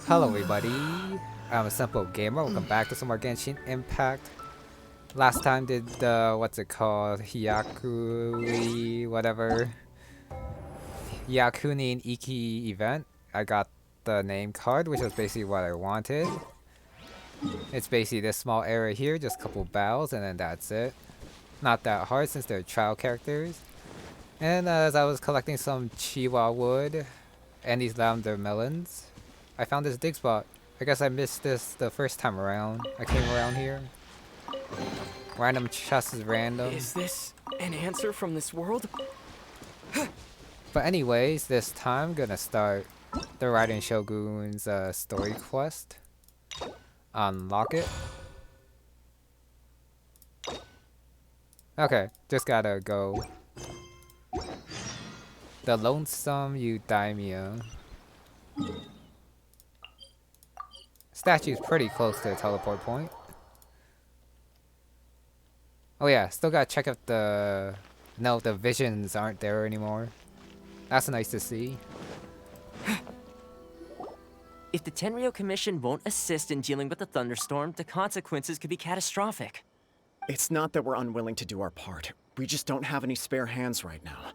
Hello everybody, I'm a simple gamer. Welcome back to some more Genshin Impact. Last time did the, what's it called, Hyakunin Iki event. I got the name card, which is basically what I wanted. It's basically this small area here, just a couple battles, and then that's it. Not that hard since they're trial characters. And as I was collecting some Chiwa wood and these lavender melons, I found this dig spot. I guess I missed this the first time around. I came around here. Random chest is random. Is this an answer from this world? But anyways, this time gonna start the Raiden Shogun's story quest. Unlock it. Okay, just gotta go. The Lonesome Daimyo. Statue's pretty close to the teleport point. Oh yeah, still gotta check if the visions aren't there anymore. That's nice to see. If the Tenryou Commission won't assist in dealing with the Thunderstorm, the consequences could be catastrophic. It's not that we're unwilling to do our part. We just don't have any spare hands right now.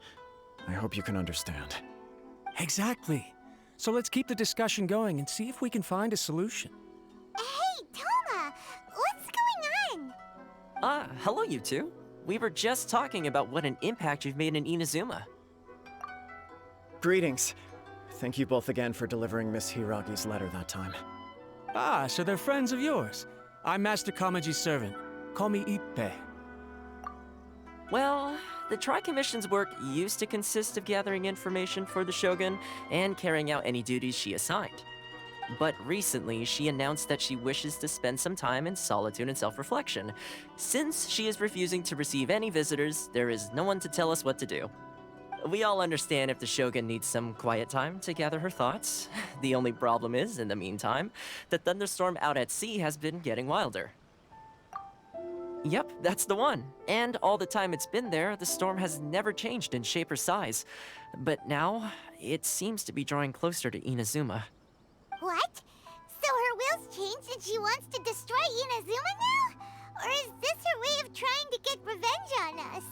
I hope you can understand. Exactly. So let's keep the discussion going and see if we can find a solution. Hey, Toma! What's going on? Hello you two. We were just talking about what an impact you've made in Inazuma. Greetings. Thank you both again for delivering Miss Hiragi's letter that time. Ah, so they're friends of yours. I'm Master Kamaji's servant. Call me Ippe. Well, the Tri-Commission's work used to consist of gathering information for the Shogun and carrying out any duties she assigned. But recently, she announced that she wishes to spend some time in solitude and self-reflection. Since she is refusing to receive any visitors, there is no one to tell us what to do. We all understand if the Shogun needs some quiet time to gather her thoughts. The only problem is, in the meantime, the thunderstorm out at sea has been getting wilder. Yep, that's the one. And all the time it's been there, the storm has never changed in shape or size. But now, it seems to be drawing closer to Inazuma. What? So her will's changed and she wants to destroy Inazuma now? Or is this her way of trying to get revenge on us?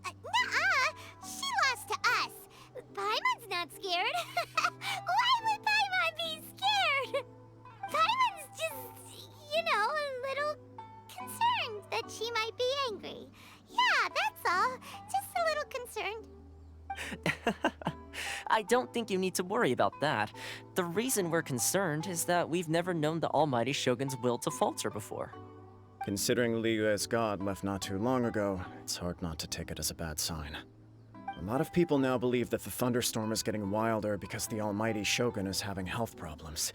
Nuh-uh! She lost to us! Paimon's not scared! Why would Paimon be scared? Paimon's just, a little concerned that she might be angry. Yeah, that's all. Just a little concerned. I don't think you need to worry about that. The reason we're concerned is that we've never known the almighty Shogun's will to falter before. Considering Liyue's god left not too long ago, it's hard not to take it as a bad sign. A lot of people now believe that the thunderstorm is getting wilder because the almighty Shogun is having health problems.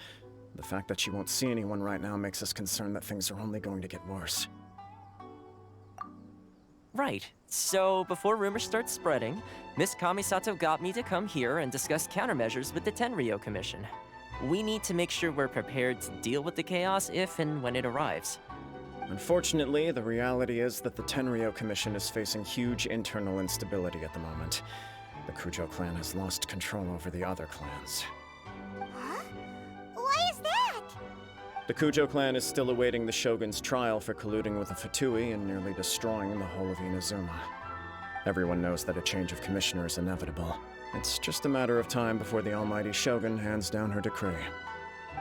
The fact that she won't see anyone right now makes us concerned that things are only going to get worse. Right. So, before rumors start spreading, Miss Kamisato got me to come here and discuss countermeasures with the Tenryou Commission. We need to make sure we're prepared to deal with the chaos if and when it arrives. Unfortunately, the reality is that the Tenryou Commission is facing huge internal instability at the moment. The Kujou clan has lost control over the other clans. Huh? Why is that? The Kujou clan is still awaiting the Shogun's trial for colluding with the Fatui and nearly destroying the whole of Inazuma. Everyone knows that a change of commissioner is inevitable. It's just a matter of time before the almighty Shogun hands down her decree.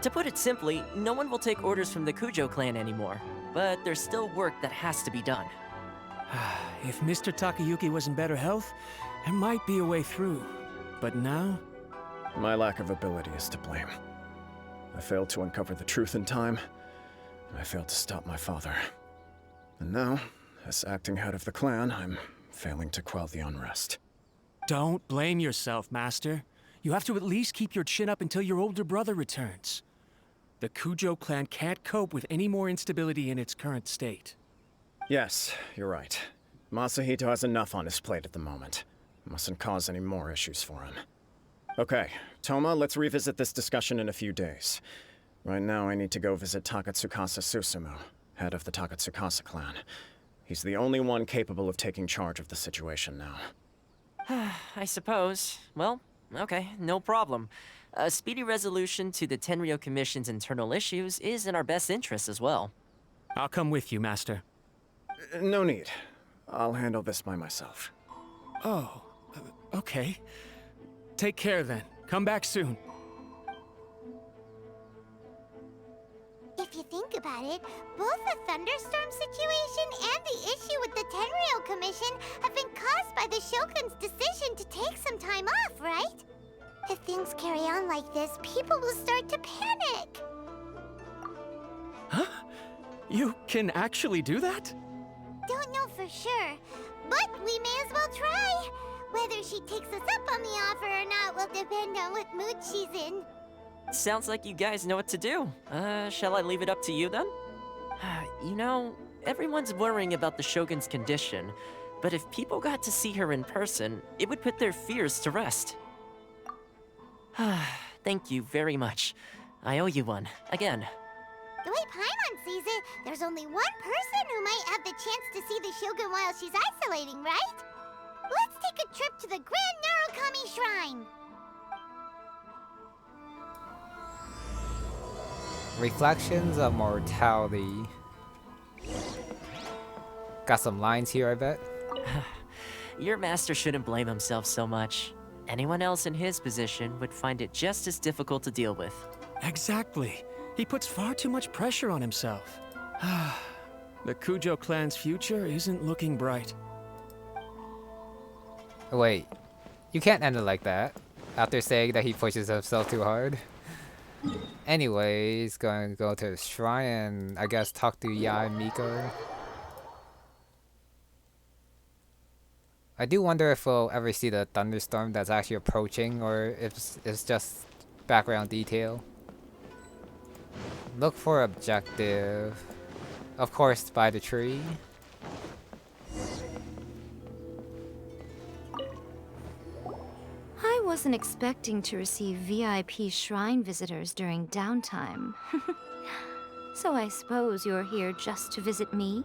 To put it simply, no one will take orders from the Kujou clan anymore. But there's still work that has to be done. If Mr. Takayuki was in better health, there might be a way through. But now? My lack of ability is to blame. I failed to uncover the truth in time, and I failed to stop my father. And now, as acting head of the clan, I'm failing to quell the unrest. Don't blame yourself, Master. You have to at least keep your chin up until your older brother returns. The Kujou clan can't cope with any more instability in its current state. Yes, you're right. Masahito has enough on his plate at the moment. Mustn't cause any more issues for him. Okay, Toma, let's revisit this discussion in a few days. Right now, I need to go visit Takatsukasa Susumu, head of the Takatsukasa clan. He's the only one capable of taking charge of the situation now. I suppose. Well, Okay, no problem. A speedy resolution to the Tenryou Commission's internal issues is in our best interest as well. I'll come with you, Master. No need. I'll handle this by myself. Oh, okay. Take care then. Come back soon. If you think about it, both the Thunderstorm situation and the issue with the Tenryou Commission have been caused by the Shogun's decision to take some time off, right? If things carry on like this, people will start to panic. Huh? You can actually do that? Don't know for sure, but we may as well try. Whether she takes us up on the offer or not will depend on what mood she's in. Sounds like you guys know what to do. Shall I leave it up to you then? You know, everyone's worrying about the Shogun's condition, but if people got to see her in person, it would put their fears to rest. Thank you very much. I owe you one, again. The way Paimon sees it, there's only one person who might have the chance to see the Shogun while she's isolating, right? Let's take a trip to the Grand Narukami Shrine. Reflections of Mortality. Got some lines here, I bet. Your master shouldn't blame himself so much. Anyone else in his position would find it just as difficult to deal with. Exactly. He puts far too much pressure on himself. The Kujou clan's future isn't looking bright. Wait, you can't end it like that. After saying that he pushes himself too hard. Anyways, going to go to the shrine and I guess talk to Yae Miko. I do wonder if we'll ever see the thunderstorm that's actually approaching or if it's just background detail. Look for objective. Of course, by the tree. I wasn't expecting to receive VIP shrine visitors during downtime. So I suppose you're here just to visit me?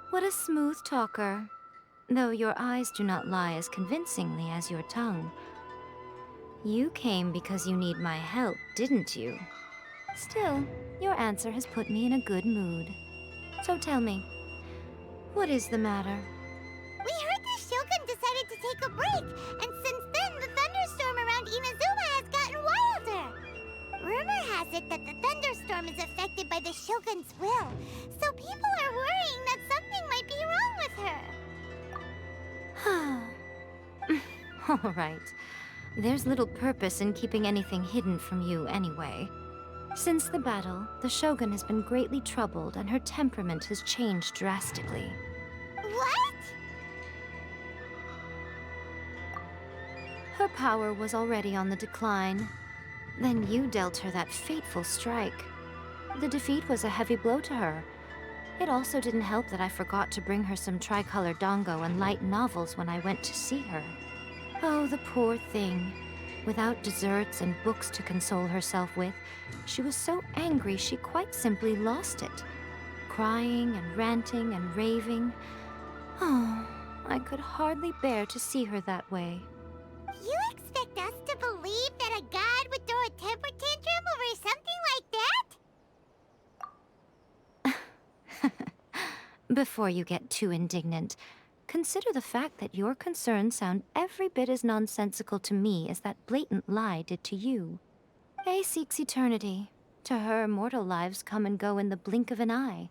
What a smooth talker. Though your eyes do not lie as convincingly as your tongue. You came because you need my help, didn't you? Still, your answer has put me in a good mood. So tell me, what is the matter? We heard the Shogun decided to take a break, and since then the thunderstorm around Inazuma has gotten wilder. Rumor has it that the thunderstorm is affected by the Shogun's will, so people are worrying that something might be wrong with her. All right. There's little purpose in keeping anything hidden from you anyway. Since the battle, the Shogun has been greatly troubled and her temperament has changed drastically. What? Her power was already on the decline. Then you dealt her that fateful strike. The defeat was a heavy blow to her. It also didn't help that I forgot to bring her some tricolor dango and light novels when I went to see her. Oh, the poor thing. Without desserts and books to console herself with, she was so angry she quite simply lost it. Crying and ranting and raving. Oh, I could hardly bear to see her that way. You expect us to believe that a god would throw a temper tantrum over something like that? Before you get too indignant, consider the fact that your concerns sound every bit as nonsensical to me as that blatant lie did to you. A seeks eternity. To her, mortal lives come and go in the blink of an eye.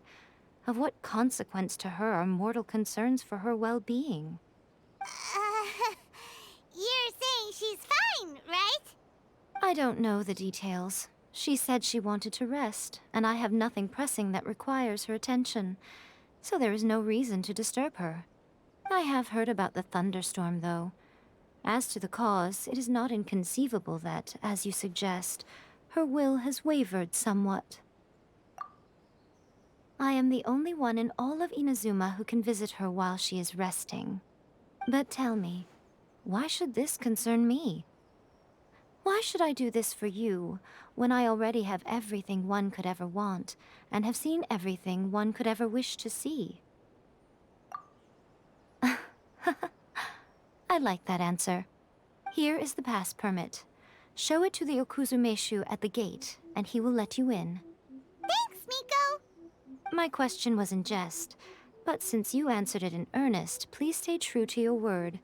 Of what consequence to her are mortal concerns for her well-being? You're saying she's fine, right? I don't know the details. She said she wanted to rest, and I have nothing pressing that requires her attention, so there is no reason to disturb her. I have heard about the thunderstorm, though. As to the cause, it is not inconceivable that, as you suggest, her will has wavered somewhat. I am the only one in all of Inazuma who can visit her while she is resting. But tell me, why should this concern me? Why should I do this for you, when I already have everything one could ever want, and have seen everything one could ever wish to see? I like that answer. Here is the pass permit. Show it to the Okuzumeshu at the gate, and he will let you in. Thanks, Miko! My question was in jest, but since you answered it in earnest, please stay true to your word.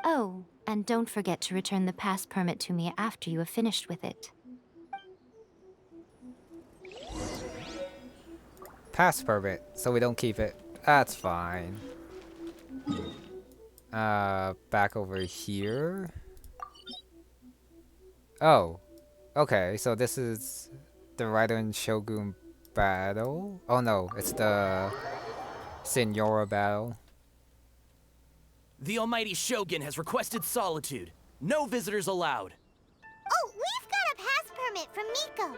Oh, and don't forget to return the pass permit to me after you have finished with it. Pass permit, so we don't keep it. That's fine. Back over here. Oh, okay, so this is the Raiden Shogun battle? Oh no, it's the Senora battle. The almighty Shogun has requested solitude. No visitors allowed. Oh, we've got a pass permit from Miko.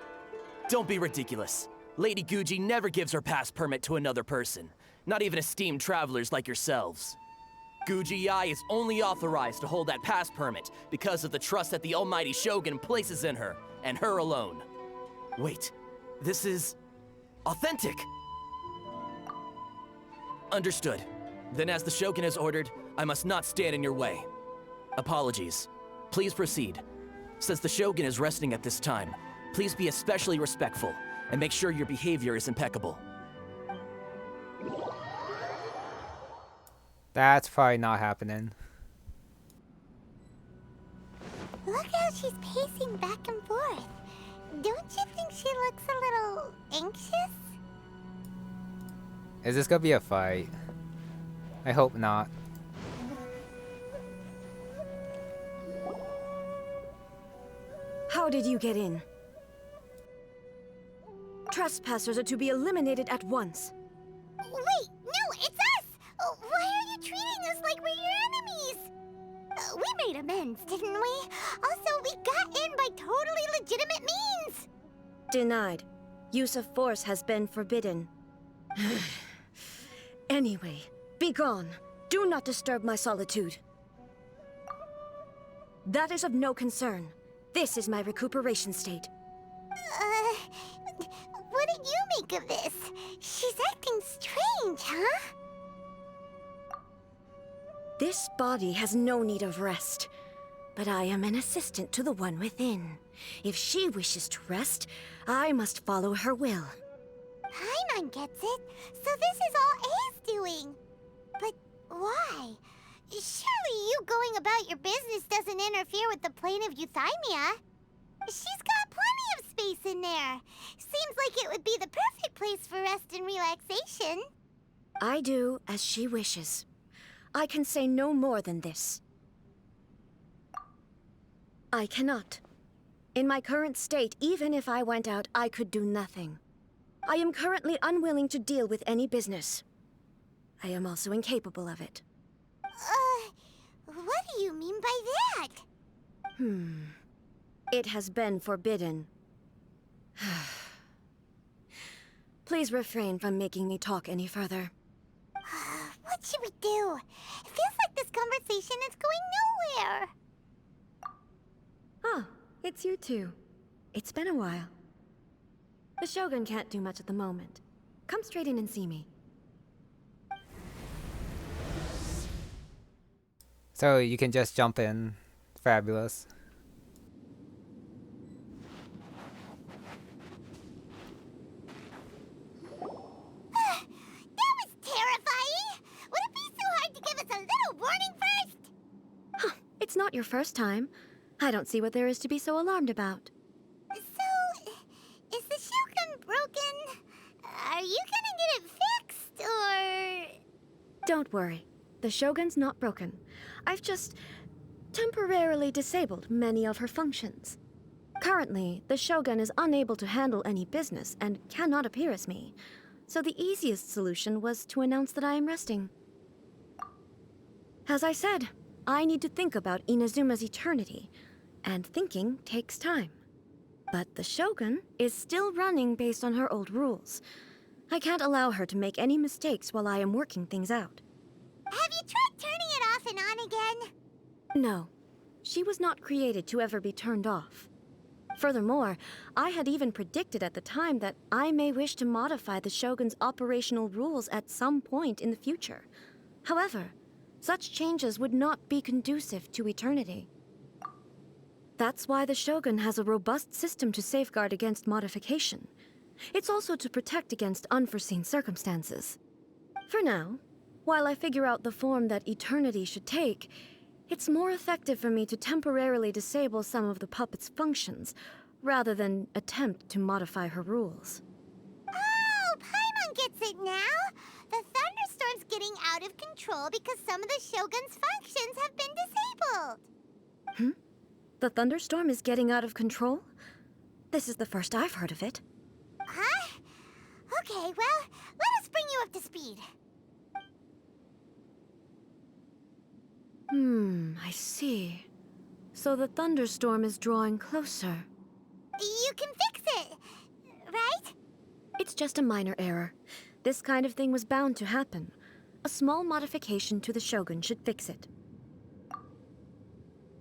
Don't be ridiculous. Lady Guji never gives her pass permit to another person, not even esteemed travelers like yourselves. Guji-ai is only authorized to hold that pass permit because of the trust that the almighty Shogun places in her, and her alone. Wait, this is authentic. Understood. Then as the Shogun has ordered, I must not stand in your way. Apologies. Please proceed. Since the Shogun is resting at this time, please be especially respectful and make sure your behavior is impeccable. That's probably not happening. Look how she's pacing back and forth. Don't you think she looks a little anxious? Is this gonna be a fight? I hope not. How did you get in? Trespassers are to be eliminated at once. Wait, no, it's us! Why are you treating us like we're your enemies? We made amends, didn't we? Also, we got in by totally legitimate means! Denied. Use of force has been forbidden. Anyway, be gone. Do not disturb my solitude. That is of no concern. This is my recuperation state. What do you make of this? She's acting strange, huh? This body has no need of rest, but I am an assistant to the one within. If she wishes to rest, I must follow her will. Paimon gets it, so this is all A's doing. But why? Surely you going about your business doesn't interfere with the plane of Euthymia. She's got plenty of space in there. Seems like it would be the perfect place for rest and relaxation. I do as she wishes. I can say no more than this. I cannot. In my current state, even if I went out, I could do nothing. I am currently unwilling to deal with any business. I am also incapable of it. What do you mean by that? It has been forbidden. Please refrain from making me talk any further. What should we do? It feels like this conversation is going nowhere. Ah, it's you two. It's been a while. The Shogun can't do much at the moment. Come straight in and see me. So you can just jump in. Fabulous. That was terrifying! Would it be so hard to give us a little warning first? Huh, it's not your first time. I don't see what there is to be so alarmed about. So, is the Shogun broken? Are you gonna get it fixed, or...? Don't worry. The Shogun's not broken. I've just temporarily disabled many of her functions. Currently, the Shogun is unable to handle any business and cannot appear as me. So the easiest solution was to announce that I am resting. As I said, I need to think about Inazuma's eternity, and thinking takes time. But the Shogun is still running based on her old rules. I can't allow her to make any mistakes while I am working things out. Have you tried turning it off and on again? No, she was not created to ever be turned off. Furthermore, I had even predicted at the time that I may wish to modify the Shogun's operational rules at some point in the future. However, such changes would not be conducive to eternity. That's why the Shogun has a robust system to safeguard against modification. It's also to protect against unforeseen circumstances. For now, while I figure out the form that eternity should take, it's more effective for me to temporarily disable some of the puppet's functions, rather than attempt to modify her rules. Oh, Paimon gets it now! The Thunderstorm's getting out of control because some of the Shogun's functions have been disabled. The Thunderstorm is getting out of control? This is the first I've heard of it. Huh? Okay, well, let us bring you up to speed. I see. So the Thunderstorm is drawing closer. You can fix it, right? It's just a minor error. This kind of thing was bound to happen. A small modification to the Shogun should fix it.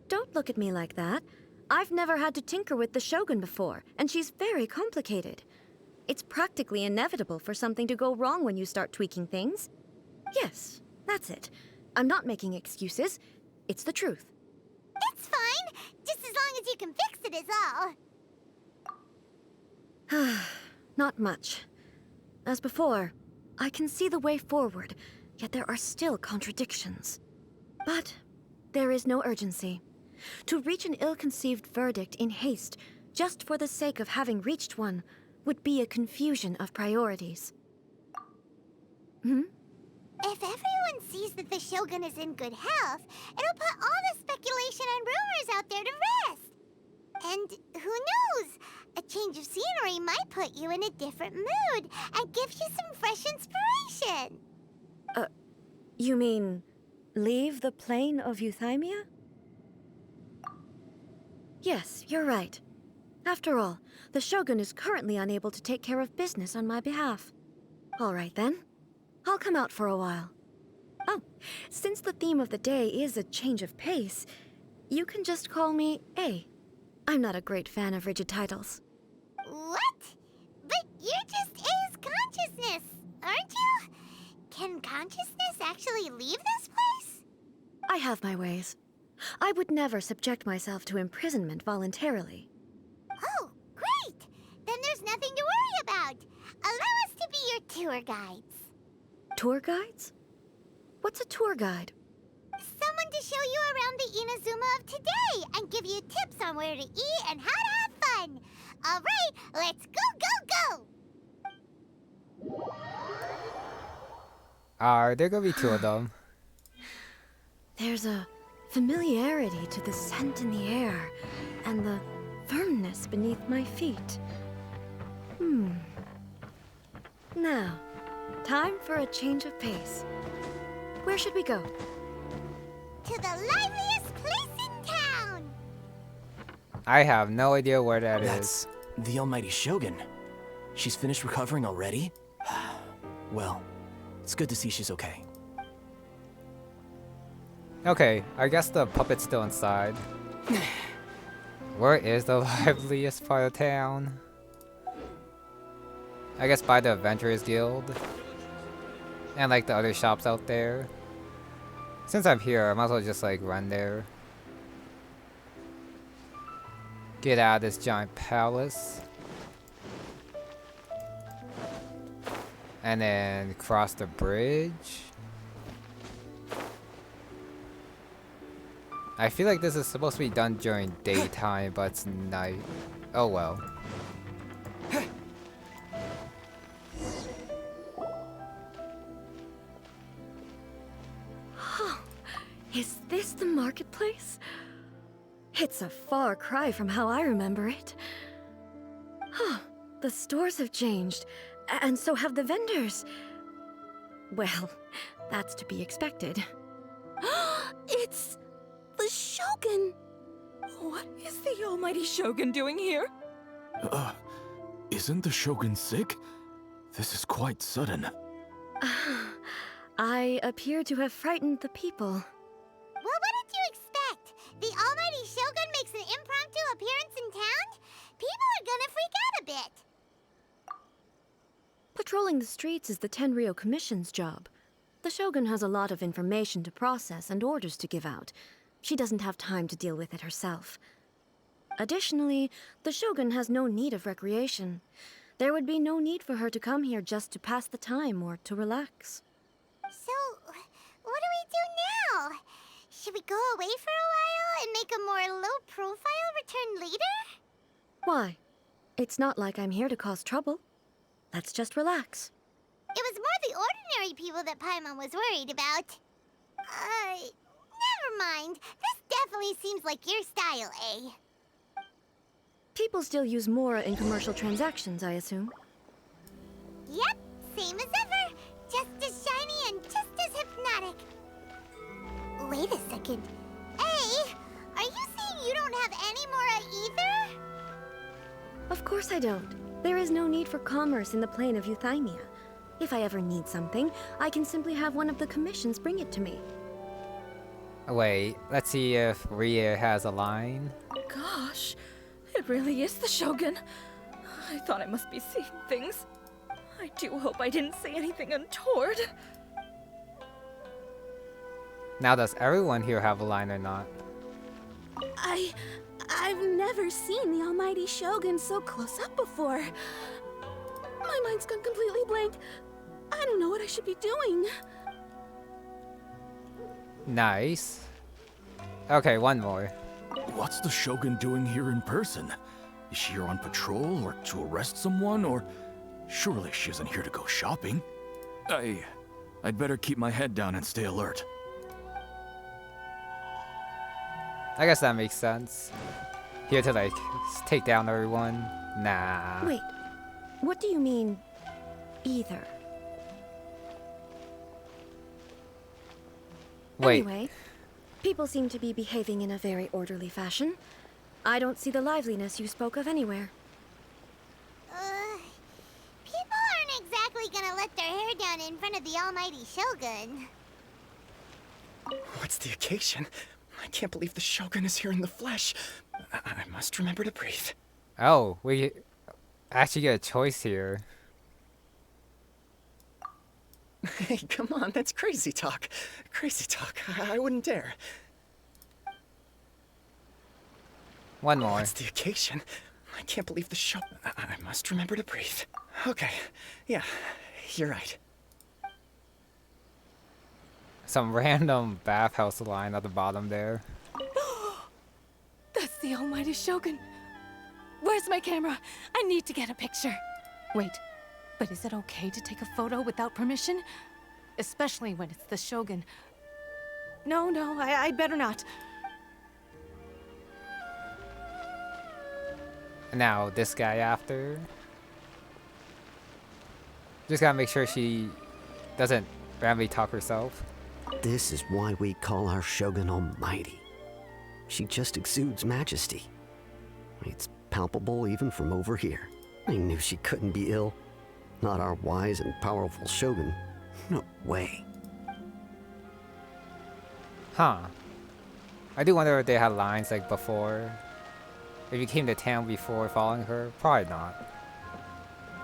Don't look at me like that. I've never had to tinker with the Shogun before, and she's very complicated. It's practically inevitable for something to go wrong when you start tweaking things. Yes, that's it. I'm not making excuses. It's the truth. It's fine, just as long as you can fix it is all. Not much. As before, I can see the way forward, yet there are still contradictions. But there is no urgency. To reach an ill-conceived verdict in haste, just for the sake of having reached one, would be a confusion of priorities. If everyone sees that the Shogun is in good health, it'll put all the speculation and rumors out there to rest. And who knows? A change of scenery might put you in a different mood and give you some fresh inspiration. You mean, leave the plane of Euthymia? Yes, you're right. After all, the Shogun is currently unable to take care of business on my behalf. All right then. I'll come out for a while. Oh, since the theme of the day is a change of pace, you can just call me A. I'm not a great fan of rigid titles. What? But you're just A's consciousness, aren't you? Can consciousness actually leave this place? I have my ways. I would never subject myself to imprisonment voluntarily. Oh, great! Then there's nothing to worry about. Allow us to be your tour guides. Tour guides? What's a tour guide? Someone to show you around the Inazuma of today and give you tips on where to eat and how to have fun. All right, let's go! There gonna be two of them. There's a familiarity to the scent in the air and the firmness beneath my feet. Now, time for a change of pace. Where should we go? To the liveliest place in town! I have no idea where that is. That's the almighty Shogun. She's finished recovering already? Well, it's good to see she's okay. Okay, I guess the puppet's still inside. Where is the liveliest part of town? I guess by the Adventurers Guild. And like the other shops out there. Since I'm here, I might as well just like run there. Get out of this giant palace. And then cross the bridge. I feel like this is supposed to be done during daytime, but it's night. Oh well. Is this the marketplace? It's a far cry from how I remember it. The stores have changed, and so have the vendors. Well, that's to be expected. It's the Shogun! What is the almighty Shogun doing here? Isn't the Shogun sick? This is quite sudden. I appear to have frightened the people. Well, what did you expect? The almighty Shogun makes an impromptu appearance in town? People are gonna freak out a bit. Patrolling the streets is the Tenryou Commission's job. The Shogun has a lot of information to process and orders to give out. She doesn't have time to deal with it herself. Additionally, the Shogun has no need of recreation. There would be no need for her to come here just to pass the time or to relax. So, what do we do now? Should we go away for a while and make a more low-profile return later? Why? It's not like I'm here to cause trouble. Let's just relax. It was more the ordinary people that Paimon was worried about. Never mind. This definitely seems like your style, eh? People still use Mora in commercial transactions, I assume. Yep, same as ever. Just as shiny and just as hypnotic. Wait a second. Hey, are you saying you don't have any Mora either? Of course I don't. There is no need for commerce in the plane of Euthymia. If I ever need something, I can simply have one of the commissions bring it to me. Wait, let's see if Ria has a line. Gosh, it really is the Shogun. I thought I must be seeing things. I do hope I didn't say anything untoward. Now, does everyone here have a line or not? I've never seen the almighty Shogun so close up before. My mind's gone completely blank. I don't know what I should be doing. Nice. Okay, one more. What's the Shogun doing here in person? Is she here on patrol or to arrest someone, or surely she isn't here to go shopping? I'd better keep my head down and stay alert. I guess that makes sense. Here to like take down everyone? Nah. Wait, what do you mean, either? Wait. Anyway, people seem to be behaving in a very orderly fashion. I don't see the liveliness you spoke of anywhere. People aren't exactly gonna let their hair down in front of the almighty Shogun. What's the occasion? I can't believe the Shogun is here in the flesh. I must remember to breathe. Oh, we actually get a choice here. Hey, come on, that's crazy talk. Crazy talk. I wouldn't dare. One more. What's the occasion? I can't believe the show. I must remember to breathe. Okay, yeah, you're right. Some random bathhouse line at the bottom there. That's the almighty Shogun. Where's my camera? I need to get a picture. Wait, but is it okay to take a photo without permission? Especially when it's the Shogun. No, I'd better not. Now this guy after. Just gotta make sure she doesn't randomly talk herself. This is why we call our Shogun almighty. She just exudes majesty. It's palpable even from over here. I knew she couldn't be ill. Not our wise and powerful Shogun. No way. Huh. I do wonder if they had lines like before. If you came to town before following her, probably not.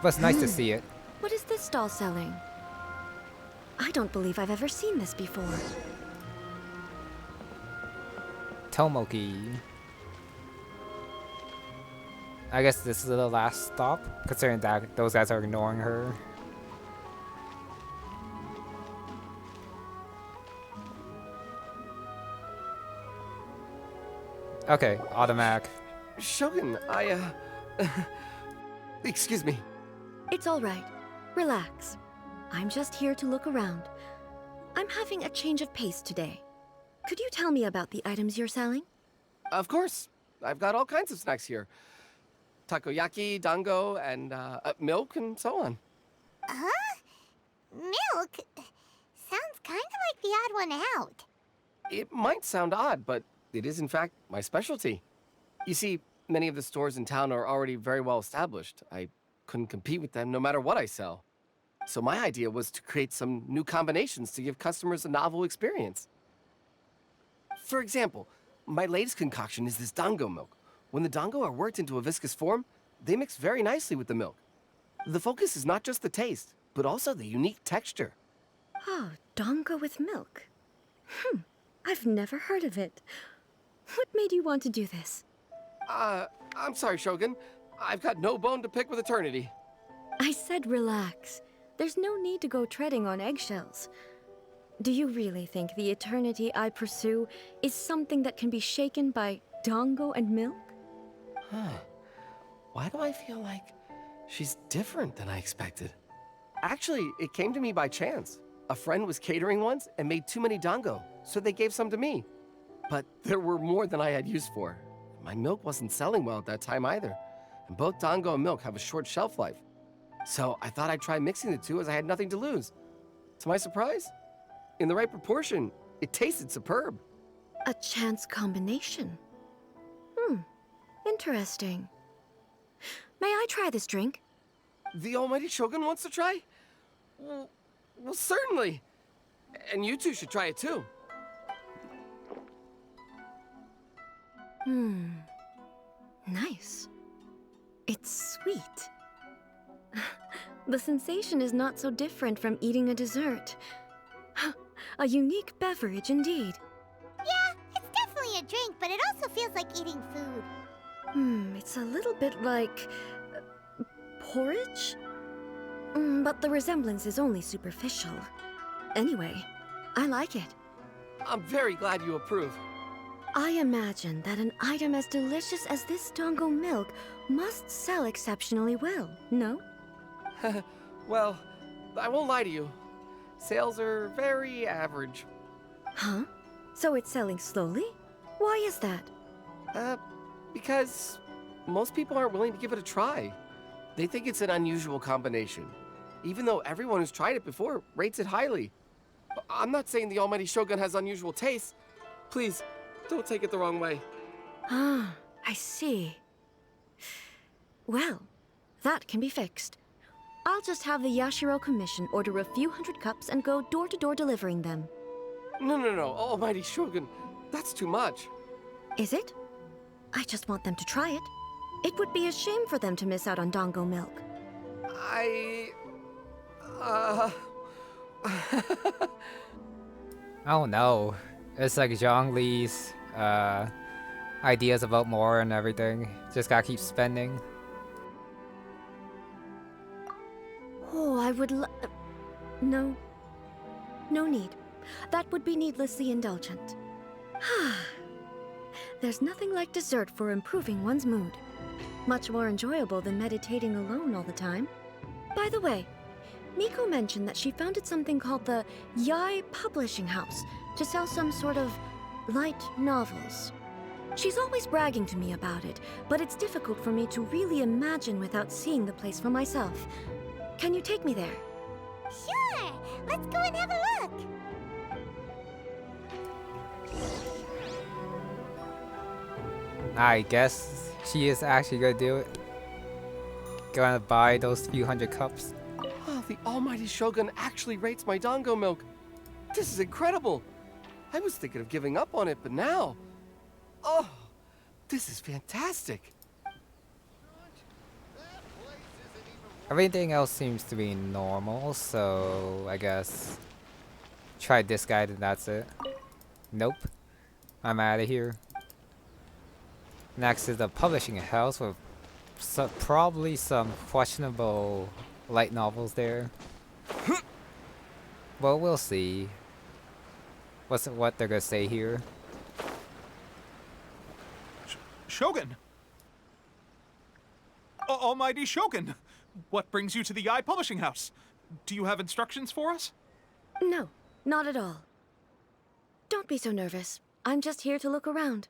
But it's nice to see it. What is this stall selling? I don't believe I've ever seen this before. Tomoki. I guess this is the last stop, considering that those guys are ignoring her. Okay, automatic. Shogun, excuse me. It's all right. Relax. I'm just here to look around. I'm having a change of pace today. Could you tell me about the items you're selling? Of course. I've got all kinds of snacks here. Takoyaki, dango, and milk, and so on. Huh? Milk? Sounds kind of like the odd one out. It might sound odd, but it is in fact my specialty. You see, many of the stores in town are already very well established. I couldn't compete with them no matter what I sell. So my idea was to create some new combinations to give customers a novel experience. For example, my latest concoction is this dango milk. When the dango are worked into a viscous form, they mix very nicely with the milk. The focus is not just the taste, but also the unique texture. Oh, dango with milk. I've never heard of it. What made you want to do this? I'm sorry, Shogun. I've got no bone to pick with Eternity. I said relax. There's no need to go treading on eggshells. Do you really think the eternity I pursue is something that can be shaken by dango and milk? Huh. Why do I feel like she's different than I expected? Actually, it came to me by chance. A friend was catering once and made too many dango, so they gave some to me. But there were more than I had use for. My milk wasn't selling well at that time either, and both dango and milk have a short shelf life. So I thought I'd try mixing the two as I had nothing to lose. To my surprise, in the right proportion, it tasted superb. A chance combination. Interesting. May I try this drink? The almighty Shogun wants to try? Well, certainly. And you two should try it too. Nice. It's sweet. The sensation is not so different from eating a dessert. A unique beverage indeed. Yeah, it's definitely a drink, but it also feels like eating food. It's a little bit like porridge? But the resemblance is only superficial. Anyway, I like it. I'm very glad you approve. I imagine that an item as delicious as this dango milk must sell exceptionally well, no? Well, I won't lie to you. Sales are very average. Huh? So it's selling slowly? Why is that? Because most people aren't willing to give it a try. They think it's an unusual combination, even though everyone who's tried it before rates it highly. I'm not saying the almighty Shogun has unusual tastes. Please, don't take it the wrong way. Ah, I see. Well, that can be fixed. I'll just have the Yashiro Commission order a few hundred cups and go door-to-door delivering them. No, almighty Shogun, that's too much. Is it? I just want them to try it. It would be a shame for them to miss out on dango milk. Oh no. It's like Zhongli's ideas about more and everything. Just gotta keep spending. Oh, I would No. No need. That would be needlessly indulgent. There's nothing like dessert for improving one's mood. Much more enjoyable than meditating alone all the time. By the way, Miko mentioned that she founded something called the Yai Publishing House to sell some sort of light novels. She's always bragging to me about it, but it's difficult for me to really imagine without seeing the place for myself. Can you take me there? Sure! Let's go and have a look! I guess she is actually gonna do it. Gonna buy those few hundred cups. Oh, the almighty Shogun actually rates my dango milk. This is incredible. I was thinking of giving up on it, but now... Oh, this is fantastic. Everything else seems to be normal, so I guess try this guy and that's it. Nope. I'm out of here. Next is the publishing house with probably some questionable light novels there. Well, we'll see. What they're gonna say here. Shogun! Almighty Shogun! What brings you to the Yai Publishing House? Do you have instructions for us? No, not at all. Don't be so nervous. I'm just here to look around.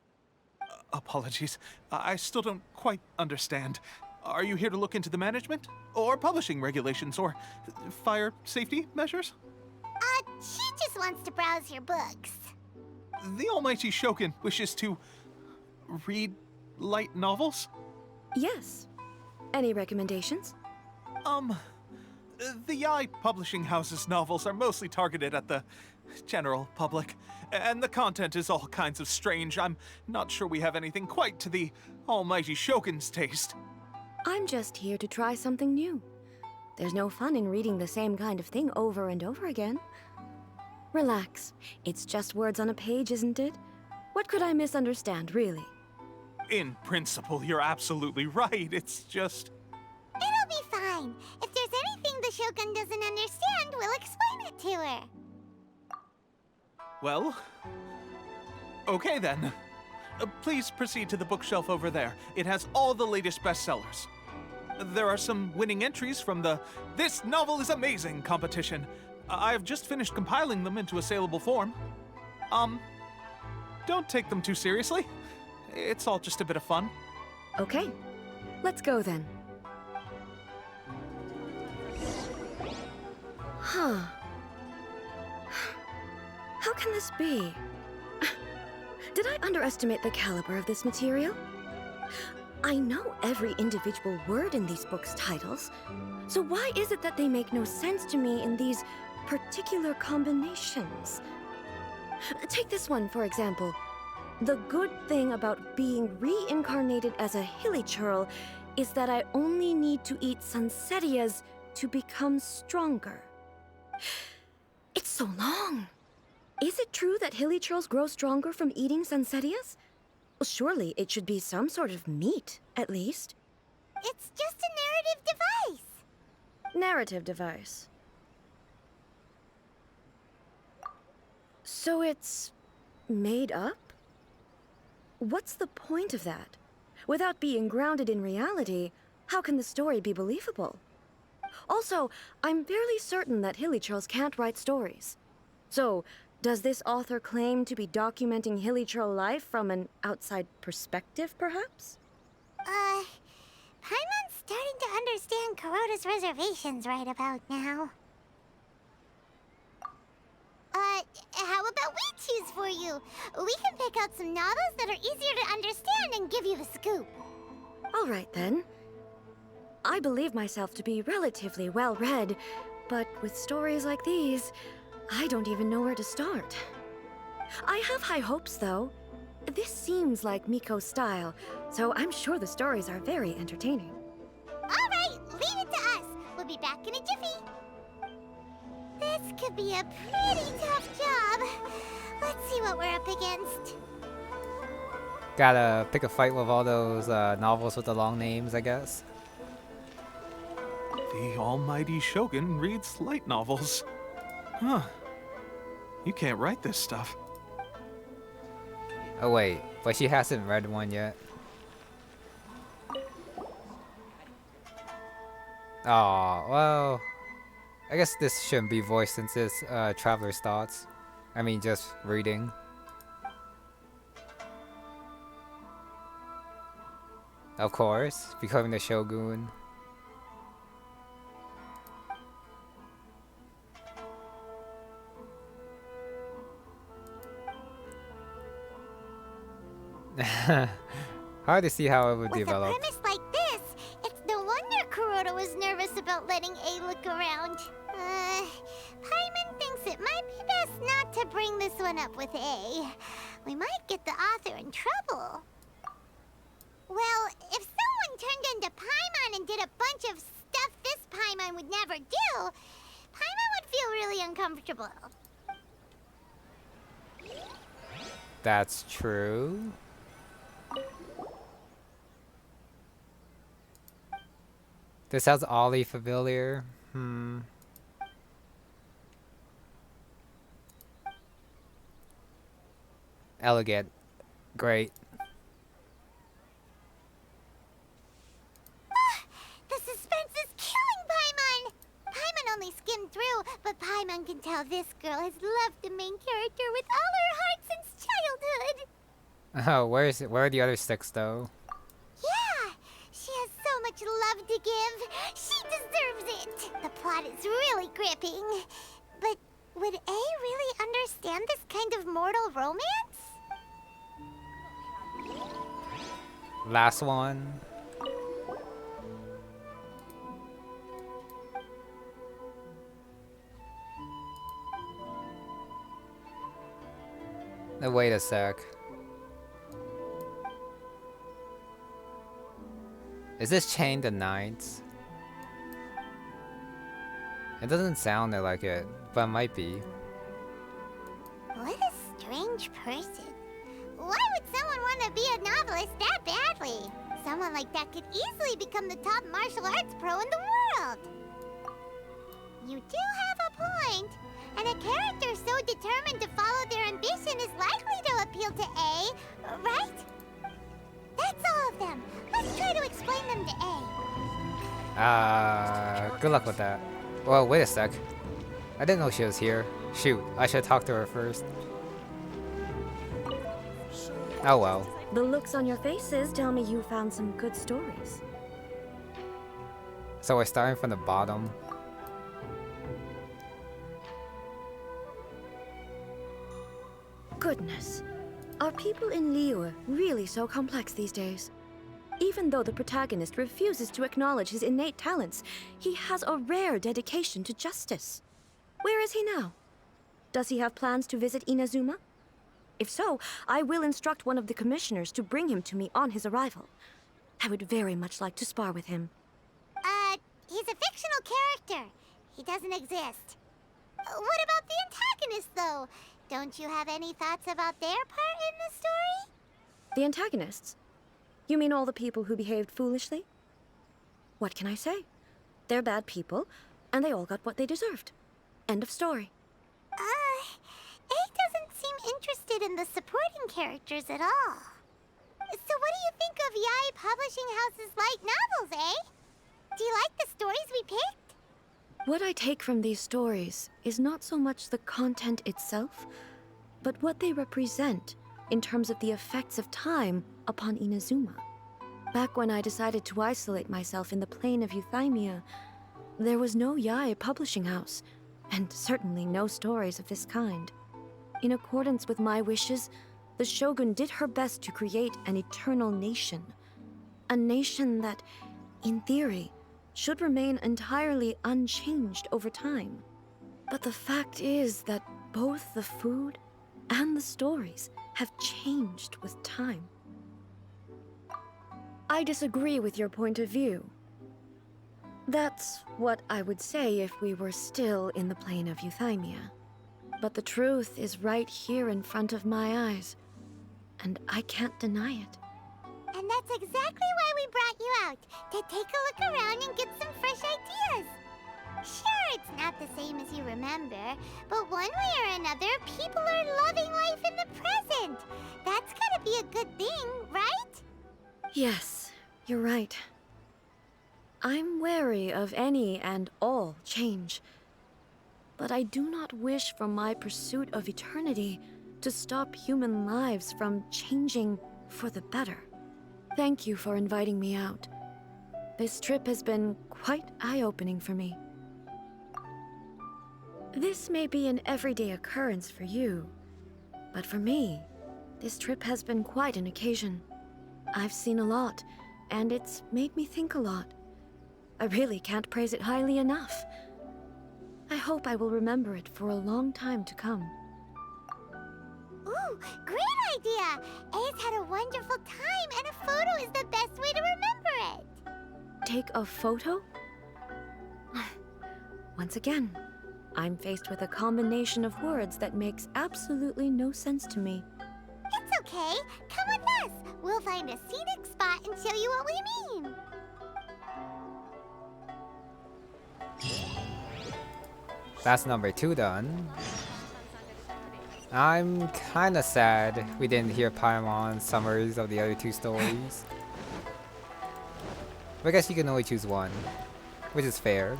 Apologies. I still don't quite understand. Are you here to look into the management? Or publishing regulations? Or fire safety measures? She just wants to browse your books. The almighty Shogun wishes to read light novels? Yes. Any recommendations? The Yai Publishing House's novels are mostly targeted at the general public, and the content is all kinds of strange. I'm not sure we have anything quite to the almighty Shogun's taste. I'm just here to try something new. There's no fun in reading the same kind of thing over and over again. Relax. It's just words on a page, isn't it? What could I misunderstand, really? In principle, you're absolutely right. It's just... It'll be fine. If there's anything the Shogun doesn't understand, we'll explain it to her. Well... Okay then. Please proceed to the bookshelf over there. It has all the latest bestsellers. There are some winning entries from the "This Novel is Amazing" competition. I've just finished compiling them into a saleable form. Don't take them too seriously. It's all just a bit of fun. Okay, let's go then. Huh. How can this be? Did I underestimate the caliber of this material? I know every individual word in these books' titles, so why is it that they make no sense to me in these particular combinations? Take this one, for example. The good thing about being reincarnated as a hilly churl is that I only need to eat Sunsetias to become stronger. It's so long. Is it true that hilly churls grow stronger from eating Sunsetias? Well, surely it should be some sort of meat, at least. It's just a narrative device. Narrative device. So it's made up? What's the point of that? Without being grounded in reality, how can the story be believable? Also, I'm fairly certain that hilly churls can't write stories. So, does this author claim to be documenting hilly churl life from an outside perspective, perhaps? Paimon's starting to understand Kuroda's reservations right about now. How about we choose for you? We can pick out some novels that are easier to understand and give you the scoop. All right, then. I believe myself to be relatively well-read, but with stories like these, I don't even know where to start. I have high hopes, though. This seems like Miko's style, so I'm sure the stories are very entertaining. All right, leave it to us. We'll be back in a jiffy. This could be a pretty tough job. Let's see what we're up against. Gotta pick a fight with all those novels with the long names, I guess. The almighty Shogun reads light novels. Huh. You can't write this stuff. Oh wait, but she hasn't read one yet. Oh, well, I guess this shouldn't be voiced since it's Traveler's Thoughts. I mean, just reading. Of course, becoming the Shogun. Hard to see how it would develop. With a premise like this, it's no wonder Kuroda was nervous about letting A look around. Paimon thinks it might be best not to bring this one up with A. We might get the author in trouble. Well, if someone turned into Paimon and did a bunch of stuff this Paimon would never do, Paimon would feel really uncomfortable. That's true. This sounds oddly familiar. Elegant. Great. The suspense is killing Paimon! Paimon only skimmed through, but Paimon can tell this girl has loved the main character with all her heart since childhood. Oh, where are the other six though? Yeah, she has so much love to give. She deserves it. The plot is really gripping. But would A really understand this kind of mortal romance? Last one. Now, wait a sec. Is this Chain the Ninth? It doesn't sound like it, but it might be. What a strange person. Why would someone want want to be a novelist that badly. Someone like that could easily become the top martial arts pro in the world. You do have a point. And a character so determined to follow their ambition is likely to appeal to A, right? That's all of them. Let's try to explain them to A. Good luck with that. Well, wait a sec. I didn't know she was here. Shoot, I should talk to her first. Oh well. The looks on your faces tell me you found some good stories. So we're starting from the bottom. Goodness. Are people in Liyue really so complex these days? Even though the protagonist refuses to acknowledge his innate talents, he has a rare dedication to justice. Where is he now? Does he have plans to visit Inazuma? If so, I will instruct one of the commissioners to bring him to me on his arrival. I would very much like to spar with him. He's a fictional character. He doesn't exist. What about the antagonist, though? Don't you have any thoughts about their part in the story? The antagonists? You mean all the people who behaved foolishly? What can I say? They're bad people, and they all got what they deserved. End of story. A doesn't seem interested in the supporting characters at all. So what do you think of Yae Publishing House's light novels, eh? Do you like the stories we picked? What I take from these stories is not so much the content itself, but what they represent in terms of the effects of time upon Inazuma. Back when I decided to isolate myself in the plain of Euthymia, there was no Yae Publishing House, and certainly no stories of this kind. In accordance with my wishes, the Shogun did her best to create an eternal nation. A nation that, in theory, should remain entirely unchanged over time. But the fact is that both the food and the stories have changed with time. I disagree with your point of view. That's what I would say if we were still in the plane of Euthymia. But the truth is right here in front of my eyes, and I can't deny it. And that's exactly why we brought you out, to take a look around and get some fresh ideas. Sure, it's not the same as you remember, but one way or another, people are loving life in the present. That's gotta be a good thing, right? Yes, you're right. I'm wary of any and all change, but I do not wish for my pursuit of eternity to stop human lives from changing for the better. Thank you for inviting me out. This trip has been quite eye-opening for me. This may be an everyday occurrence for you, but for me, this trip has been quite an occasion. I've seen a lot, and it's made me think a lot. I really can't praise it highly enough. I hope I will remember it for a long time to come. Ooh, great idea! A's had a wonderful time, and a photo is the best way to remember it. Take a photo? Once again, I'm faced with a combination of words that makes absolutely no sense to me. It's okay. Come with us. We'll find a scenic spot and show you what we mean. That's number 2 done. I'm kinda sad we didn't hear Paimon's summaries of the other 2 stories. But I guess you can only choose one, which is fair.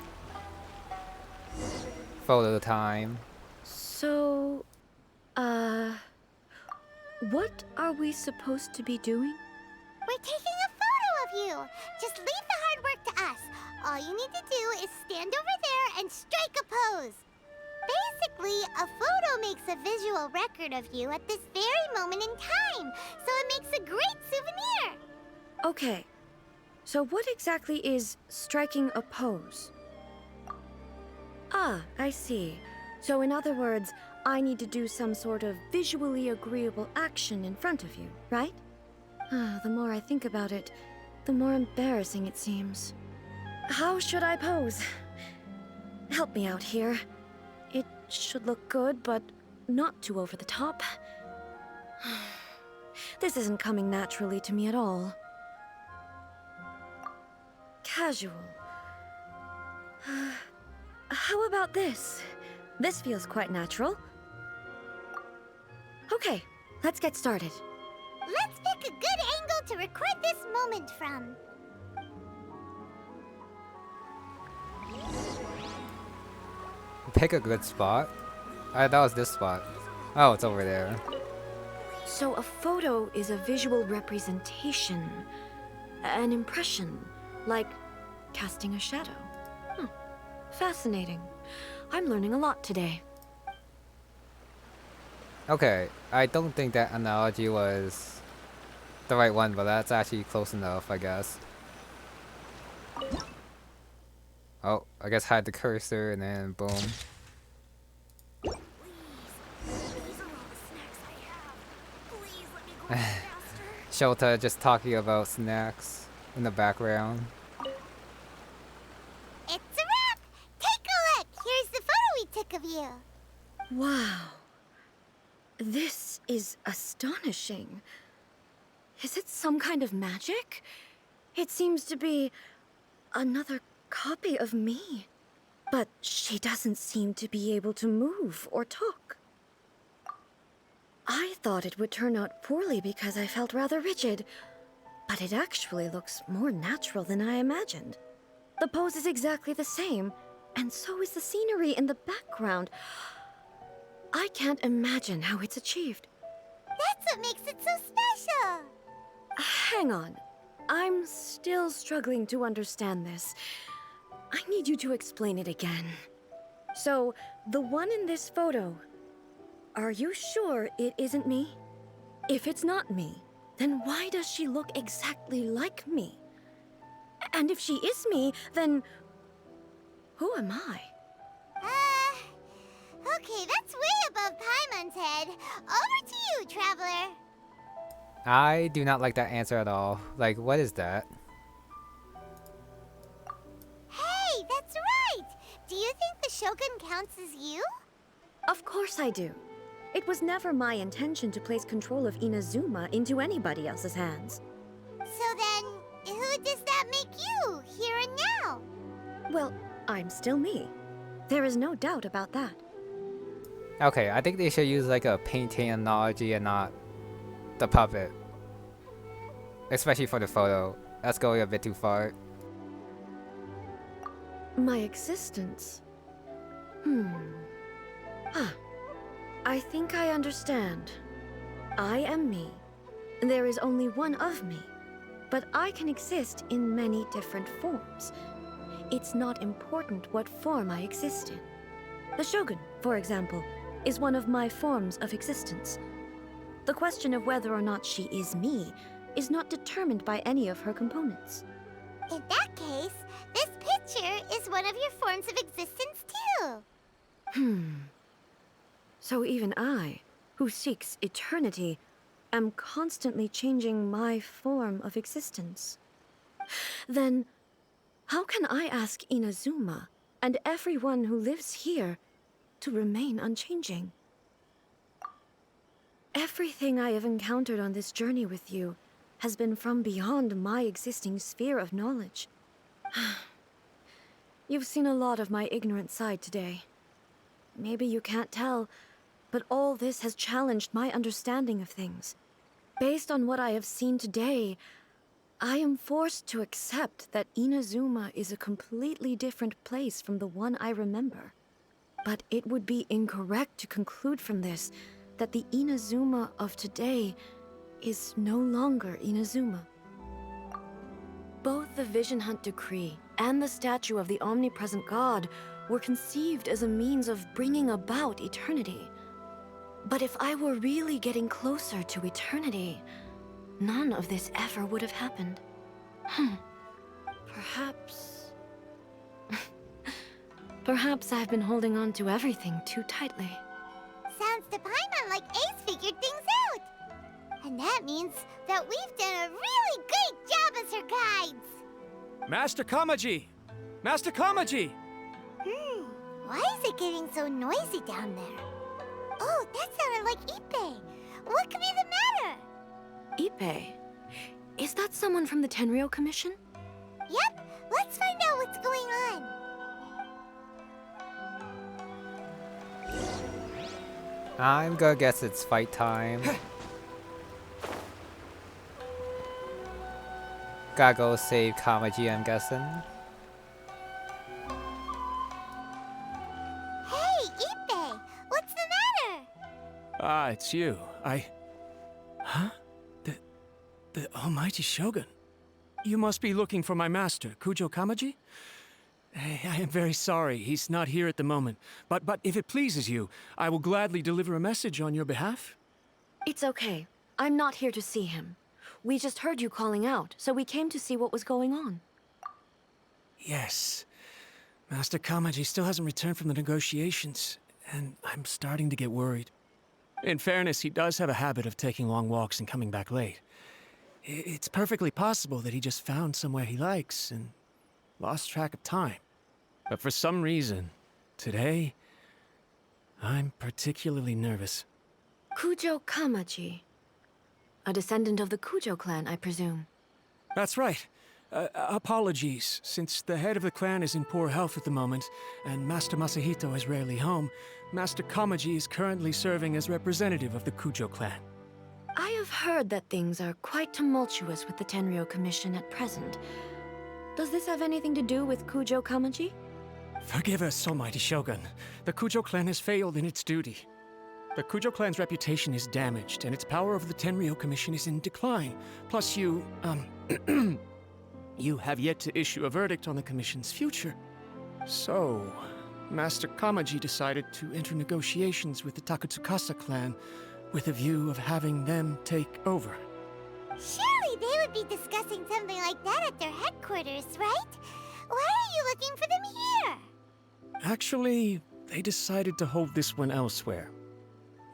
Photo time. So, what are we supposed to be doing? We're taking a photo of you. Just leave the hard work to us. All you need to do is stand over there and strike a pose. Basically, a photo makes a visual record of you at this very moment in time, so it makes a great souvenir. Okay, so what exactly is striking a pose? Ah, I see. So in other words, I need to do some sort of visually agreeable action in front of you, right? The more I think about it, the more embarrassing it seems. How should I pose? Help me out here. It should look good, but not too over the top. This isn't coming naturally to me at all. Casual. How about this? This feels quite natural. Okay, let's get started. Let's pick a good angle to record this moment from. Pick a good spot. That was this spot. Oh, it's over there. So a photo is a visual representation, an impression, like casting a shadow. Fascinating. I'm learning a lot today. Okay, I don't think that analogy was the right one, but that's actually close enough, I guess. Oh, I guess hide the cursor and then boom. Shota just talking about snacks in the background. It's a wrap! Take a look! Here's the photo we took of you. Wow. This is astonishing. Is it some kind of magic? It seems to be another copy of me. But she doesn't seem to be able to move or talk. I thought it would turn out poorly because I felt rather rigid, but it actually looks more natural than I imagined. The pose is exactly the same, and so is the scenery in the background. I can't imagine how it's achieved. That's what makes it so special! Hang on. I'm still struggling to understand this. I need you to explain it again. So, the one in this photo, are you sure it isn't me? If it's not me, then why does she look exactly like me? And if she is me, then who am I? Okay, that's way above Paimon's head. Over to you, Traveler. I do not like that answer at all. Like, what is that? Hey, that's right! Do you think the Shogun counts as you? Of course I do. It was never my intention to place control of Inazuma into anybody else's hands. So then, who does that make you, here and now? Well, I'm still me. There is no doubt about that. Okay, I think they should use like a painting analogy and not the puppet. Especially for the photo. That's going a bit too far. My existence? I think I understand. I am me. There is only one of me. But I can exist in many different forms. It's not important what form I exist in. The Shogun, for example, is one of my forms of existence. The question of whether or not she is me is not determined by any of her components. In that case, this picture is one of your forms of existence too. So even I, who seeks eternity, am constantly changing my form of existence. Then, how can I ask Inazuma and everyone who lives here to remain unchanging? Everything I have encountered on this journey with you has been from beyond my existing sphere of knowledge. You've seen a lot of my ignorant side today. Maybe you can't tell, but all this has challenged my understanding of things. Based on what I have seen today, I am forced to accept that Inazuma is a completely different place from the one I remember. But it would be incorrect to conclude from this that the Inazuma of today is no longer Inazuma. Both the Vision Hunt Decree and the statue of the omnipresent god were conceived as a means of bringing about eternity. But if I were really getting closer to eternity, none of this ever would have happened. Perhaps... Perhaps I've been holding on to everything too tightly. Sounds to Paimon like Ace figured things out. And that means that we've done a really great job as her guides. Master Kamaji! Master Kamaji! Why is it getting so noisy down there? Oh, that sounded like Ippei. What could be the matter? Ippei. Is that someone from the Tenryou Commission? Yep, let's find out what's going on. I'm gonna guess it's fight time. Gotta go save Kamaji, I'm guessing. Hey, Ippei! What's the matter? Ah, it's you. Huh? The almighty Shogun. You must be looking for my master, Kujou Kamaji? I am very sorry, he's not here at the moment. But if it pleases you, I will gladly deliver a message on your behalf. It's okay. I'm not here to see him. We just heard you calling out, so we came to see what was going on. Yes. Master Kamaji still hasn't returned from the negotiations, and I'm starting to get worried. In fairness, he does have a habit of taking long walks and coming back late. It's perfectly possible that he just found somewhere he likes and lost track of time. But for some reason, today, I'm particularly nervous. Kujou Kamaji. A descendant of the Kujou clan, I presume. That's right. Apologies, since the head of the clan is in poor health at the moment, and Master Masahito is rarely home, Master Kamaji is currently serving as representative of the Kujou clan. I have heard that things are quite tumultuous with the Tenryou Commission at present. Does this have anything to do with Kujou Kamaji? Forgive us, almighty Shogun. The Kujou clan has failed in its duty. The Kujou clan's reputation is damaged, and its power over the Tenryou Commission is in decline. Plus you, you have yet to issue a verdict on the Commission's future. So, Master Kamaji decided to enter negotiations with the Takatsukasa clan with a view of having them take over. Surely they would be discussing something like that at their headquarters, right? Why are you looking for them here? Actually, they decided to hold this one elsewhere.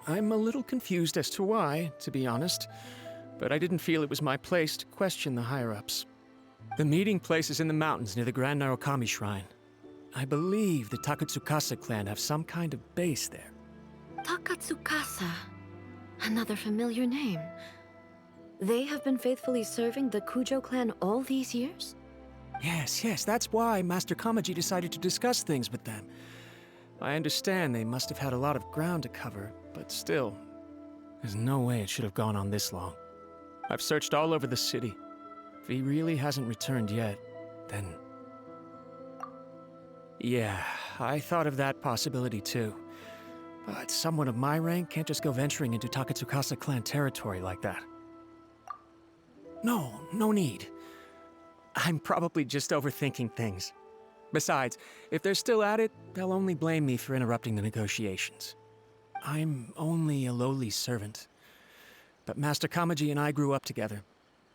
I'm a little confused as to why, to be honest, but I didn't feel it was my place to question the higher-ups. The meeting place is in the mountains near the Grand Narukami Shrine. I believe the Takatsukasa clan have some kind of base there. Takatsukasa. Another familiar name. They have been faithfully serving the Kujou clan all these years? Yes, that's why Master Kamaji decided to discuss things with them. I understand they must have had a lot of ground to cover, but still, there's no way it should have gone on this long. I've searched all over the city. If he really hasn't returned yet, then... Yeah, I thought of that possibility too. But someone of my rank can't just go venturing into Takatsukasa clan territory like that. No need. I'm probably just overthinking things. Besides, if they're still at it, they'll only blame me for interrupting the negotiations. I'm only a lowly servant. But Master Kamaji and I grew up together.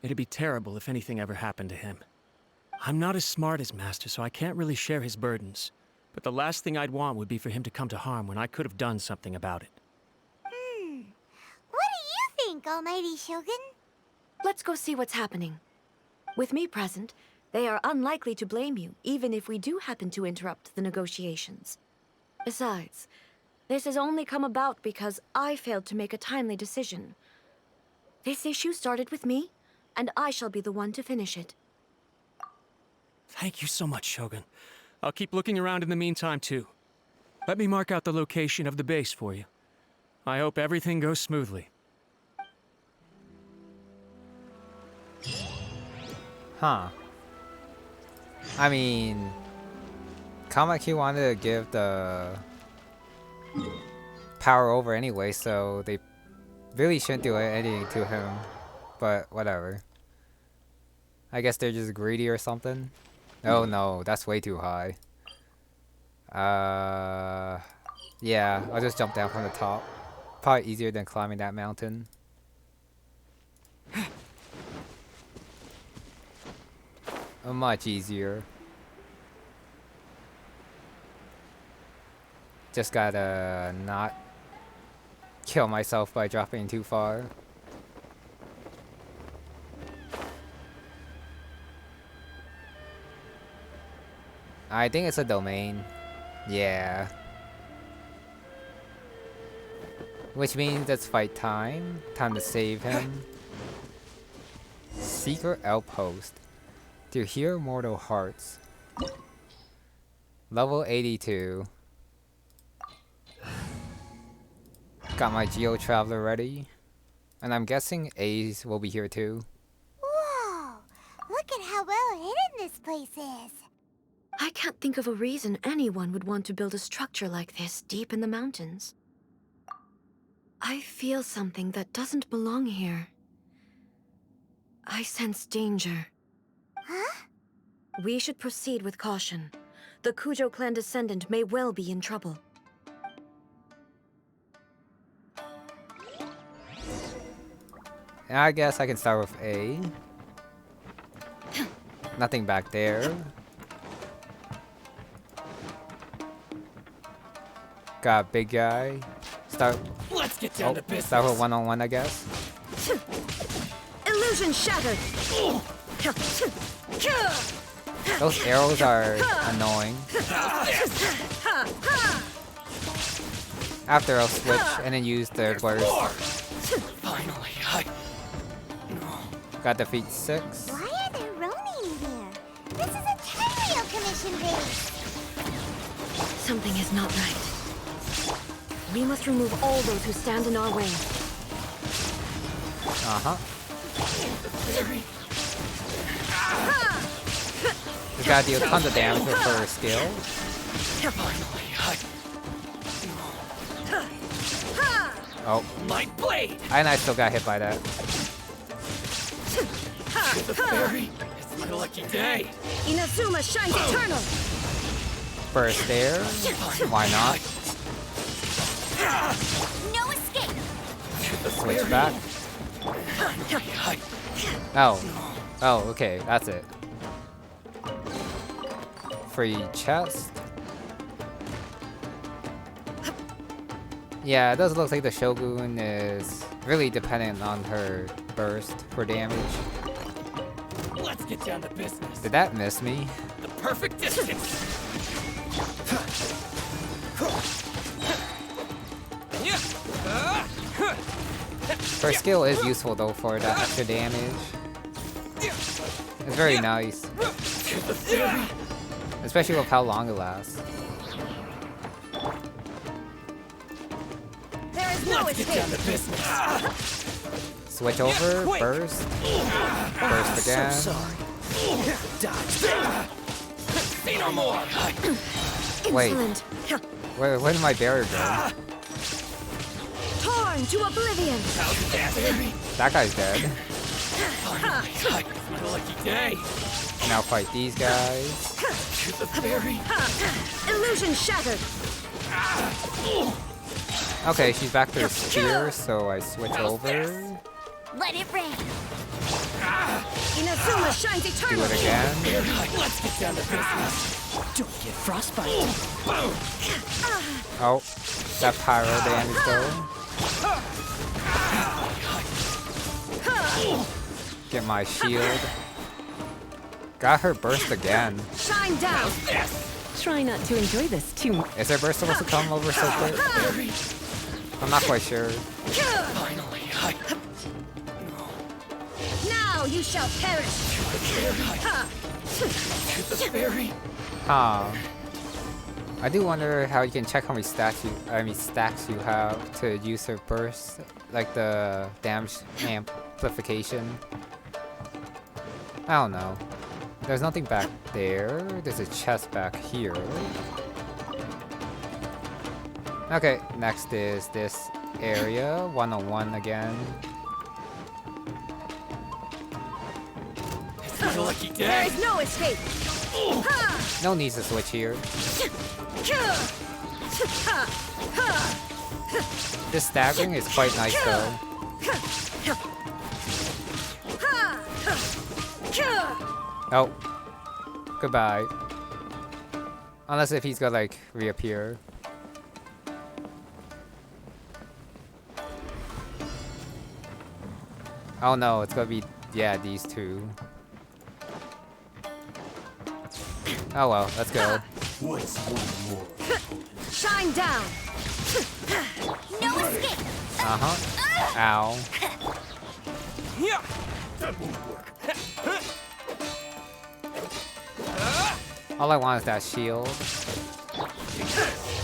It'd be terrible if anything ever happened to him. I'm not as smart as Master, so I can't really share his burdens. But the last thing I'd want would be for him to come to harm when I could have done something about it. What do you think, Almighty Shogun? Let's go see what's happening. With me present, they are unlikely to blame you, even if we do happen to interrupt the negotiations. Besides, this has only come about because I failed to make a timely decision. This issue started with me, and I shall be the one to finish it. Thank you so much, Shogun. I'll keep looking around in the meantime, too. Let me mark out the location of the base for you. I hope everything goes smoothly. Huh. I mean, Kamaki wanted to give the power over anyway, so they really shouldn't do anything to him. But whatever. I guess they're just greedy or something. Oh no, that's way too high. Yeah, I'll just jump down from the top. Probably easier than climbing that mountain. Much easier. Just gotta not kill myself by dropping too far. I think it's a domain. Yeah. Which means it's fight time. Time to save him. secret outpost. To hear mortal hearts. Level 82. Got my Geo Traveler ready. And I'm guessing A's will be here too. Whoa! Look at how well hidden this place is. I can't think of a reason anyone would want to build a structure like this deep in the mountains. I feel something that doesn't belong here. I sense danger. Huh? We should proceed with caution. The Kujou clan descendant may well be in trouble. I guess I can start with A. Nothing back there. Got a big guy. Start. Let's get down to business. Start with one-on-one, I guess. Illusion shattered! Those arrows are annoying. After I'll switch and then use the burst. Finally, Got defeat 6. Why are there Ronin here? This is a Tenryou Commission base. Something is not right. We must remove all those who stand in our way. Uh-huh. We gotta deal tons of damage with her skill. Oh. My blade! And I still got hit by that. The fairy! It's my lucky day! Inazuma shines eternal! Burst there. Why not? No escape! Switch back. Oh. Oh, okay, that's it. Free chest. Yeah, it does look like the Shogun is really dependent on her burst for damage. Let's get down to business. Did that miss me? The perfect distance. Her skill is useful though for that extra damage. It's very nice. Especially with how long it lasts. There is no escape! Switch over, burst. Burst again. Say no more. Wait, Insolent. where did my barrier go? Torn to oblivion! That guy's dead. My lucky day. Now fight these guys. Illusion shattered! Okay, she's back to the spear, so I switch over. Let it rain! Inazuma shines Do eternal! it again. Let's get down to business. Don't get frostbite. Oh, that pyro damage though. Get my shield. Got her burst again. Shine down! Try not to enjoy this too much. Is her burst supposed to come over so quick? I'm not quite sure. Finally, Now you shall perish! Huh. I do wonder how you can check how many stacks you have to use her burst, like the damage amplification. I don't know. There's nothing back there. There's a chest back here. Okay, next is this area. 101 again. it's my lucky There day. is no escape! No need to switch here. This staggering is quite nice though. Oh. Goodbye. Unless if he's gonna like reappear. Oh no, it's gonna be, yeah, these two. Oh well, let's go. Shine down! No escape! Uh-huh. Ow. All I want is that shield.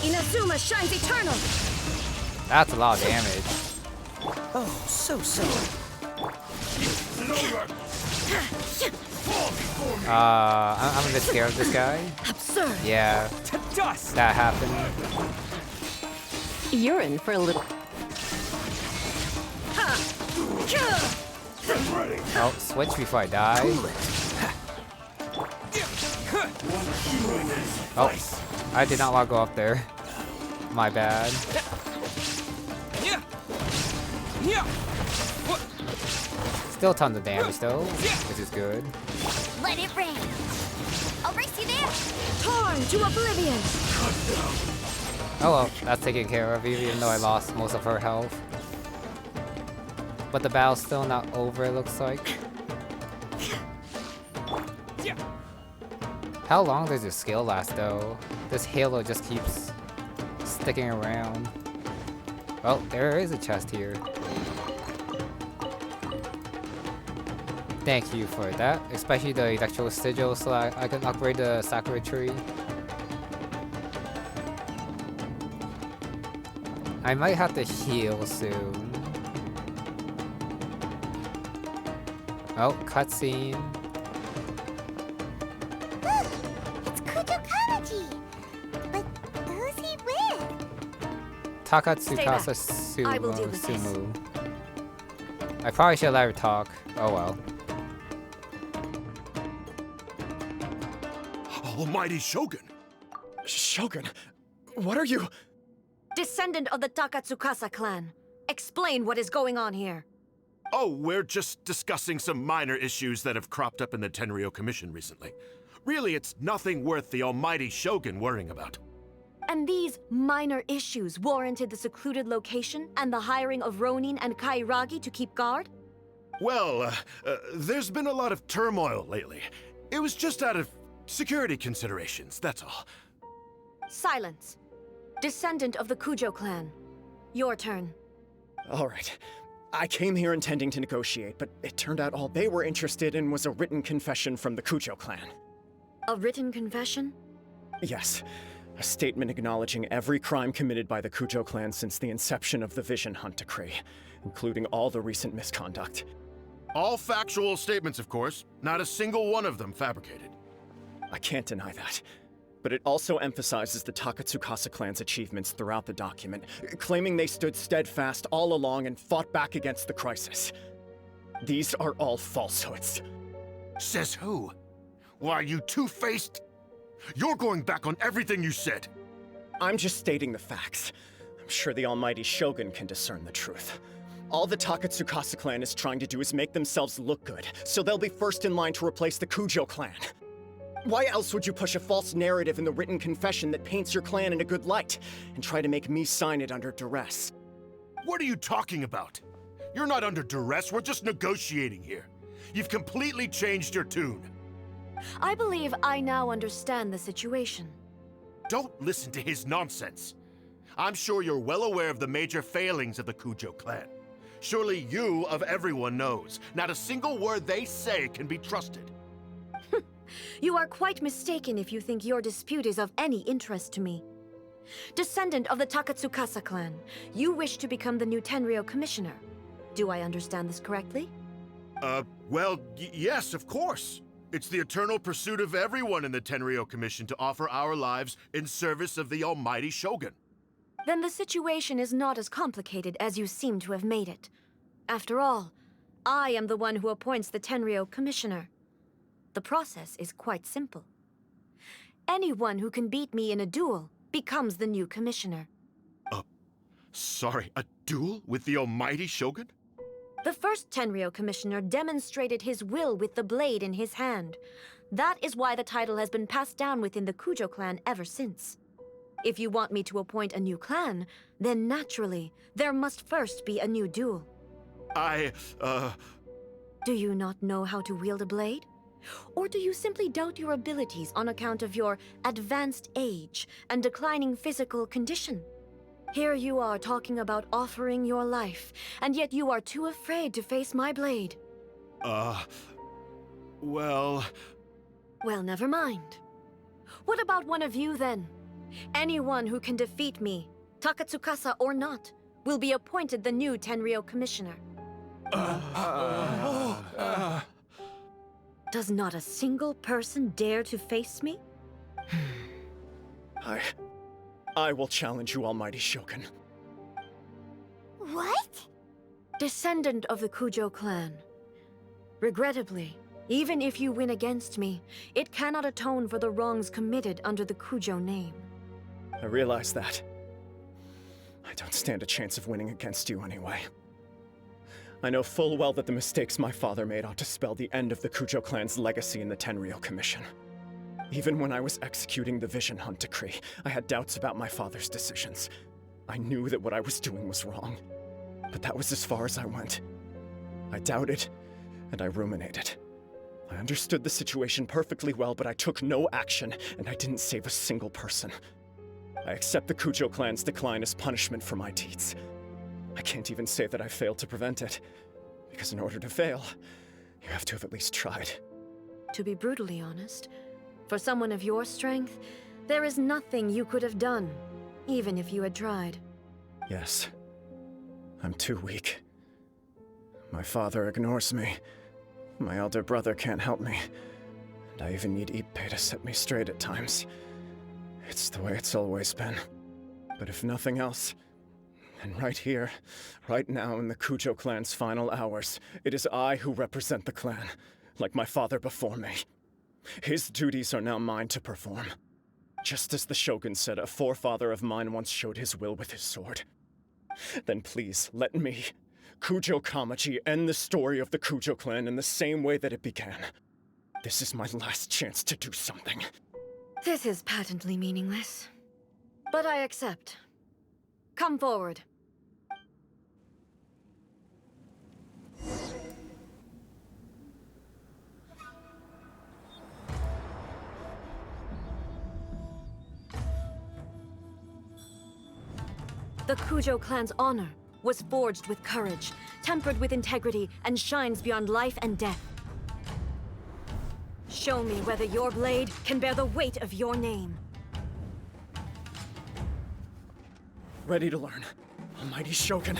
Inazuma shines eternal! That's a lot of damage. Oh, so. I'm a bit scared of this guy. Absurd! Yeah, To dust! that happened. You're in for a little. Oh, switch before I die. Oh, I did not want to go up there. My bad. Still tons of damage though, which is good. Let it rain. I'll race you there. Torn to oblivion! Oh well, that's taken care of, even though I lost most of her health. But the battle's still not over, it looks like. How long does your skill last though? This halo just keeps sticking around. Oh, there is a chest here. Thank you for that, especially the electro sigil so I can upgrade the Sakura tree. I might have to heal soon. Oh, cutscene. It's Kujou Kamaji. But who's he with? Takatsukasa I will deal with this. Sumu. I probably should let her talk. Oh well. Almighty Shogun! Shogun, what are you? Descendant of the Takatsukasa clan. Explain what is going on here. Oh, we're just discussing some minor issues that have cropped up in the Tenryou Commission recently. Really, it's nothing worth the almighty Shogun worrying about. And these minor issues warranted the secluded location and the hiring of Ronin and Kairagi to keep guard? Well, there's been a lot of turmoil lately. It was just out of security considerations, that's all. Silence. Descendant of the Kujou clan. Your turn. All right. I came here intending to negotiate, but it turned out all they were interested in was a written confession from the Kujou clan. A written confession? Yes. A statement acknowledging every crime committed by the Kujou clan since the inception of the Vision Hunt Decree, including all the recent misconduct. All factual statements, of course. Not a single one of them fabricated. I can't deny that. But it also emphasizes the Takatsukasa clan's achievements throughout the document, claiming they stood steadfast all along and fought back against the crisis. These are all falsehoods. Says who? Why, you two-faced? You're going back on everything you said. I'm just stating the facts. I'm sure the almighty Shogun can discern the truth. All the Takatsukasa clan is trying to do is make themselves look good, so they'll be first in line to replace the Kujou clan. Why else would you push a false narrative in the written confession that paints your clan in a good light, and try to make me sign it under duress? What are you talking about? You're not under duress, we're just negotiating here. You've completely changed your tune. I believe I now understand the situation. Don't listen to his nonsense. I'm sure you're well aware of the major failings of the Kujou clan. Surely you, of everyone, knows. Not a single word they say can be trusted. You are quite mistaken if you think your dispute is of any interest to me. Descendant of the Takatsukasa clan, you wish to become the new Tenryou Commissioner. Do I understand this correctly? Well, yes, of course. It's the eternal pursuit of everyone in the Tenryou Commission to offer our lives in service of the almighty Shogun. Then the situation is not as complicated as you seem to have made it. After all, I am the one who appoints the Tenryou Commissioner. The process is quite simple. Anyone who can beat me in a duel becomes the new commissioner. Sorry, a duel with the almighty Shogun? The first Tenryou Commissioner demonstrated his will with the blade in his hand. That is why the title has been passed down within the Kujou clan ever since. If you want me to appoint a new clan, then naturally, there must first be a new duel. Do you not know how to wield a blade? Or do you simply doubt your abilities on account of your advanced age and declining physical condition? Here you are talking about offering your life, and yet you are too afraid to face my blade. Well... Well, never mind. What about one of you, then? Anyone who can defeat me, Takatsukasa or not, will be appointed the new Tenryou Commissioner. Does not a single person dare to face me? I will challenge you, Almighty Shogun. What? Descendant of the Kujou clan. Regrettably, even if you win against me, it cannot atone for the wrongs committed under the Kujou name. I realize that. I don't stand a chance of winning against you anyway. I know full well that the mistakes my father made ought to spell the end of the Kujou clan's legacy in the Tenryou Commission. Even when I was executing the Vision Hunt decree, I had doubts about my father's decisions. I knew that what I was doing was wrong, but that was as far as I went. I doubted, and I ruminated. I understood the situation perfectly well, but I took no action, and I didn't save a single person. I accept the Kujou clan's decline as punishment for my deeds. I can't even say that I failed to prevent it, because in order to fail, you have to have at least tried. To be brutally honest, for someone of your strength, there is nothing you could have done, even if you had tried. Yes. I'm too weak. My father ignores me. My elder brother can't help me. And I even need Ippei to set me straight at times. It's the way it's always been. But if nothing else, then right here, right now in the Kujou clan's final hours, it is I who represent the clan, like my father before me. His duties are now mine to perform. Just as the Shogun said a forefather of mine once showed his will with his sword. Then please, let me, Kujou Kamaji, end the story of the Kujou clan in the same way that it began. This is my last chance to do something. This is patently meaningless. But I accept. Come forward. The Kujou clan's honor was forged with courage, tempered with integrity, and shines beyond life and death. Show me whether your blade can bear the weight of your name. Ready to learn, Almighty Shogun.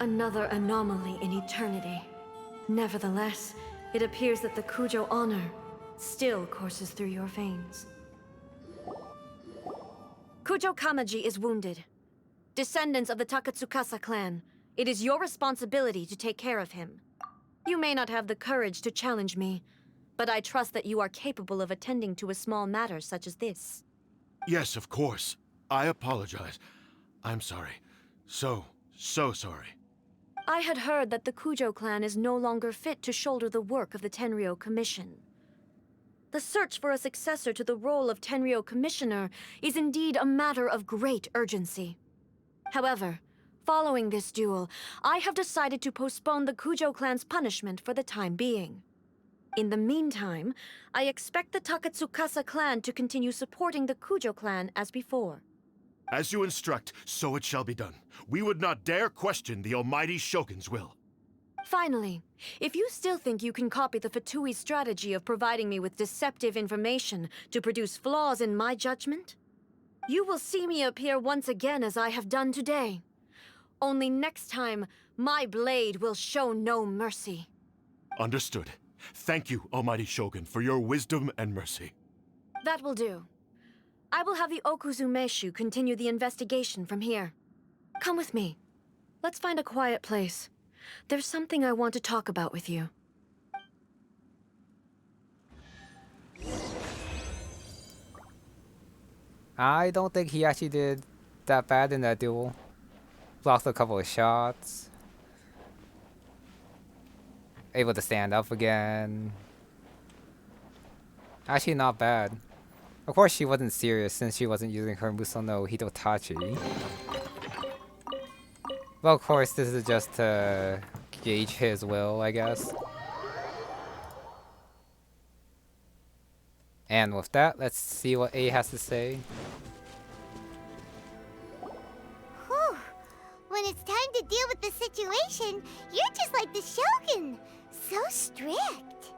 Another anomaly in eternity. Nevertheless, it appears that the Kujou honor still courses through your veins. Kujou Kamaji is wounded. Descendants of the Takatsukasa clan, it is your responsibility to take care of him. You may not have the courage to challenge me, but I trust that you are capable of attending to a small matter such as this. Yes, of course. I apologize. I'm sorry. So sorry. I had heard that the Kujou clan is no longer fit to shoulder the work of the Tenryou Commission. The search for a successor to the role of Tenryou Commissioner is indeed a matter of great urgency. However, Following this duel, I have decided to postpone the Kujou clan's punishment for the time being. In the meantime, I expect the Takatsukasa clan to continue supporting the Kujou clan as before. As you instruct, so it shall be done. We would not dare question the almighty Shogun's will. Finally, if you still think you can copy the Fatui strategy of providing me with deceptive information to produce flaws in my judgment, you will see me appear once again as I have done today. Only next time, my blade will show no mercy. Understood. Thank you, almighty Shogun, for your wisdom and mercy. That will do. I will have the Okuzumeshu continue the investigation from here. Come with me. Let's find a quiet place. There's something I want to talk about with you. I don't think he actually did that bad in that duel. Blocked a couple of shots. Able to stand up again. Actually not bad. Of course she wasn't serious since she wasn't using her Muso no Hitotachi. Well, of course this is just to gauge his will, I guess. And with that, let's see what A has to say. Whew. When it's time to deal with the situation, you're just like the Shogun. So strict.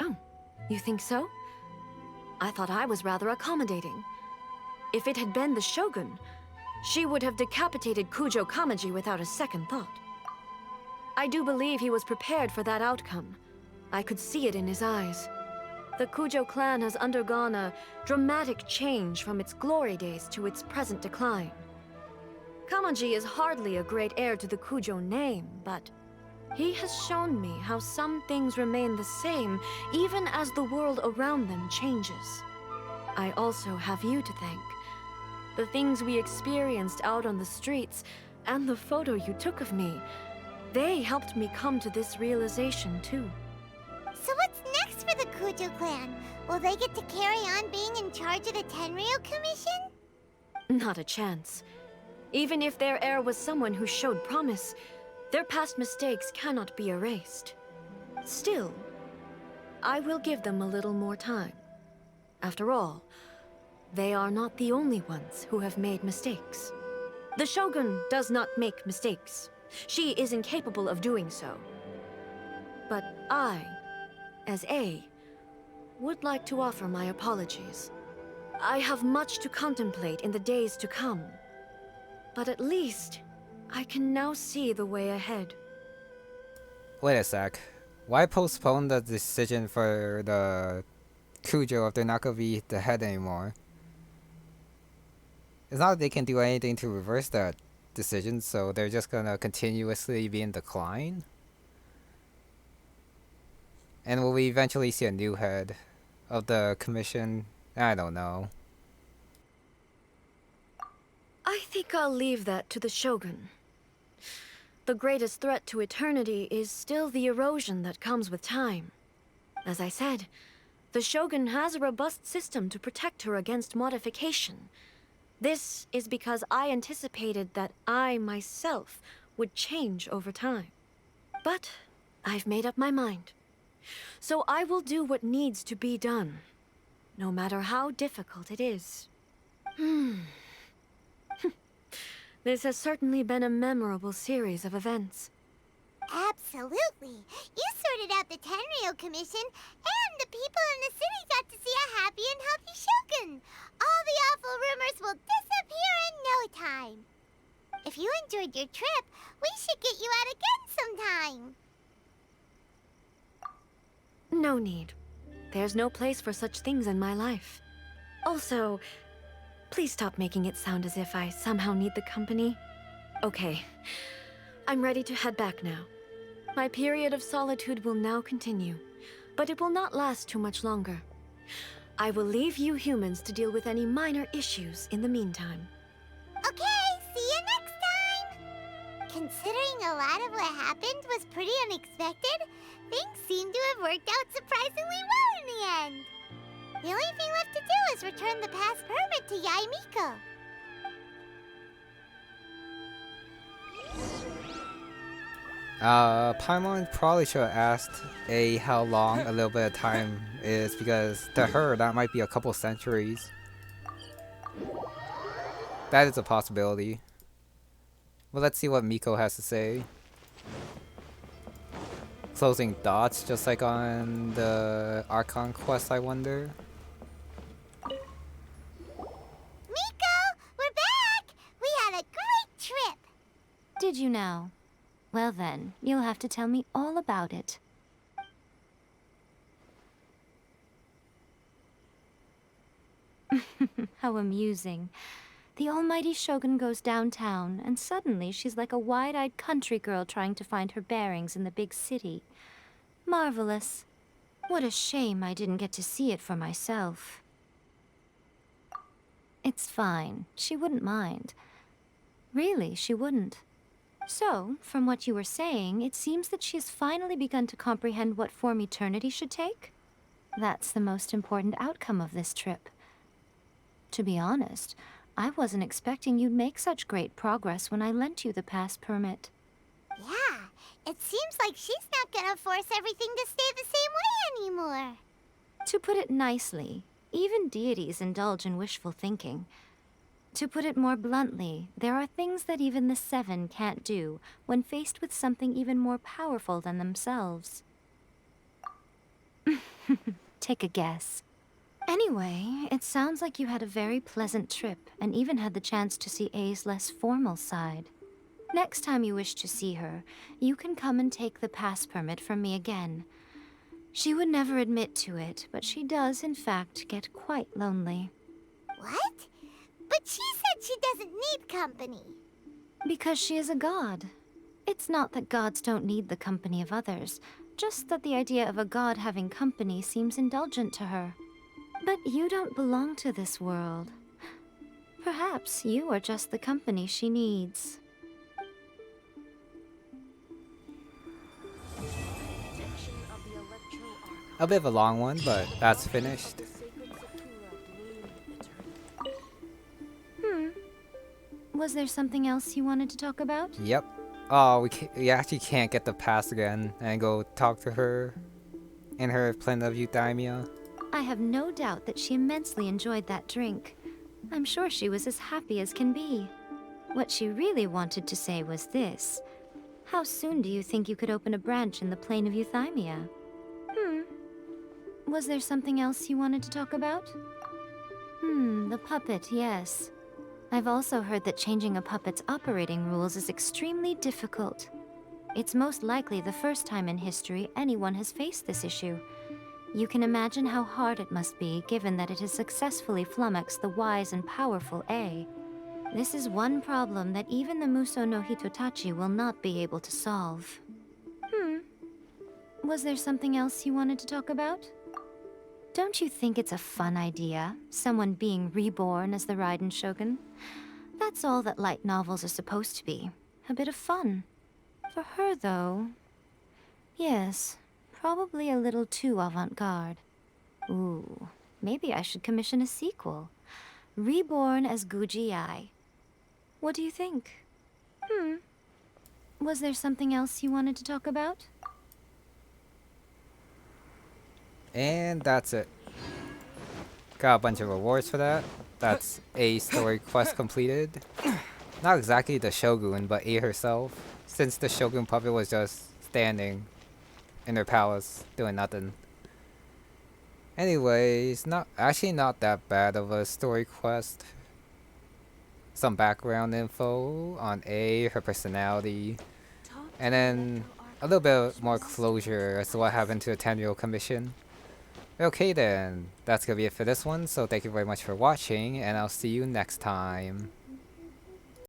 Oh, you think so? I thought I was rather accommodating. If it had been the Shogun, she would have decapitated Kujou Kamaji without a second thought. I do believe he was prepared for that outcome. I could see it in his eyes. The Kujou clan has undergone a dramatic change from its glory days to its present decline. Kamaji is hardly a great heir to the Kujou name, but he has shown me how some things remain the same even as the world around them changes. I also have you to thank. The things we experienced out on the streets and the photo you took of me, they helped me come to this realization too. So what's next for the Kujou clan? Will they get to carry on being in charge of the Tenryou Commission? Not a chance. Even if their heir was someone who showed promise, their past mistakes cannot be erased. Still, I will give them a little more time. After all, they are not the only ones who have made mistakes. The Shogun does not make mistakes. She is incapable of doing so. But I, as A, would like to offer my apologies. I have much to contemplate in the days to come. But at least, I can now see the way ahead. Wait a sec. Why postpone the decision for the Kujou if they're not gonna be the head anymore? It's not that they can do anything to reverse that decision, so they're just gonna continuously be in decline? And will we eventually see a new head of the commission? I don't know. I think I'll leave that to the Shogun. The greatest threat to eternity is still the erosion that comes with time. As I said, the Shogun has a robust system to protect her against modification. This is because I anticipated that I myself would change over time. But I've made up my mind. So I will do what needs to be done, no matter how difficult it is. This has certainly been a memorable series of events. Absolutely. You sorted out the Tenryou Commission, and the people in the city got to see a happy and healthy Shogun. All the awful rumors will disappear in no time. If you enjoyed your trip, we should get you out again sometime. No need. There's no place for such things in my life. Also, please stop making it sound as if I somehow need the company. Okay, I'm ready to head back now. My period of solitude will now continue, but it will not last too much longer. I will leave you humans to deal with any minor issues in the meantime. Okay, see you next time! Considering a lot of what happened was pretty unexpected, things seem to have worked out surprisingly well in the end. The only thing left to do is return the past permit to Yaimiko. Paimon probably should have asked A how long a little bit of time is, because to her that might be a couple centuries. That is a possibility. Well, let's see what Miko has to say. Closing dots, just like on the Archon Quest, I wonder. Miko, we're back! We had a great trip! Did you now? Well then, you'll have to tell me all about it. How amusing. The almighty Shogun goes downtown, and suddenly she's like a wide-eyed country girl trying to find her bearings in the big city. Marvelous. What a shame I didn't get to see it for myself. It's fine. She wouldn't mind. Really, she wouldn't. So, from what you were saying, it seems that she has finally begun to comprehend what form eternity should take? That's the most important outcome of this trip. To be honest, I wasn't expecting you'd make such great progress when I lent you the pass permit. Yeah, it seems like she's not gonna force everything to stay the same way anymore. To put it nicely, even deities indulge in wishful thinking. To put it more bluntly, there are things that even the Seven can't do when faced with something even more powerful than themselves. Take a guess. Anyway, it sounds like you had a very pleasant trip and even had the chance to see A's less formal side. Next time you wish to see her, you can come and take the pass permit from me again. She would never admit to it, but she does, in fact, get quite lonely. What? But she said she doesn't need company. Because she is a god. It's not that gods don't need the company of others, just that the idea of a god having company seems indulgent to her. But you don't belong to this world. Perhaps you are just the company she needs. A bit of a long one, but that's finished. Was there something else you wanted to talk about? Yep. Oh, we actually can't get the pass again and go talk to her in her Planet of Euthymia. I have no doubt that she immensely enjoyed that drink. I'm sure she was as happy as can be. What she really wanted to say was this. How soon do you think you could open a branch in the Plain of Euthymia? Was there something else you wanted to talk about? The puppet, yes. I've also heard that changing a puppet's operating rules is extremely difficult. It's most likely the first time in history anyone has faced this issue. You can imagine how hard it must be, given that it has successfully flummoxed the wise and powerful A. This is one problem that even the Muso no Hitotachi will not be able to solve. Was there something else you wanted to talk about? Don't you think it's a fun idea, someone being reborn as the Raiden Shogun? That's all that light novels are supposed to be. A bit of fun. For her, though... Yes, probably a little too avant-garde. Ooh, maybe I should commission a sequel. Reborn as Guji Ai. What do you think? Was there something else you wanted to talk about? And that's it. Got a bunch of rewards for that. That's A story quest completed. Not exactly the Shogun, but A herself. Since the Shogun puppet was just standing in her palace, doing nothing. Anyways, not that bad of a story quest. Some background info on A, her personality, and then a little bit more closure as to what happened to the Tenryou Commission. Okay then, that's gonna be it for this one, so thank you very much for watching, and I'll see you next time.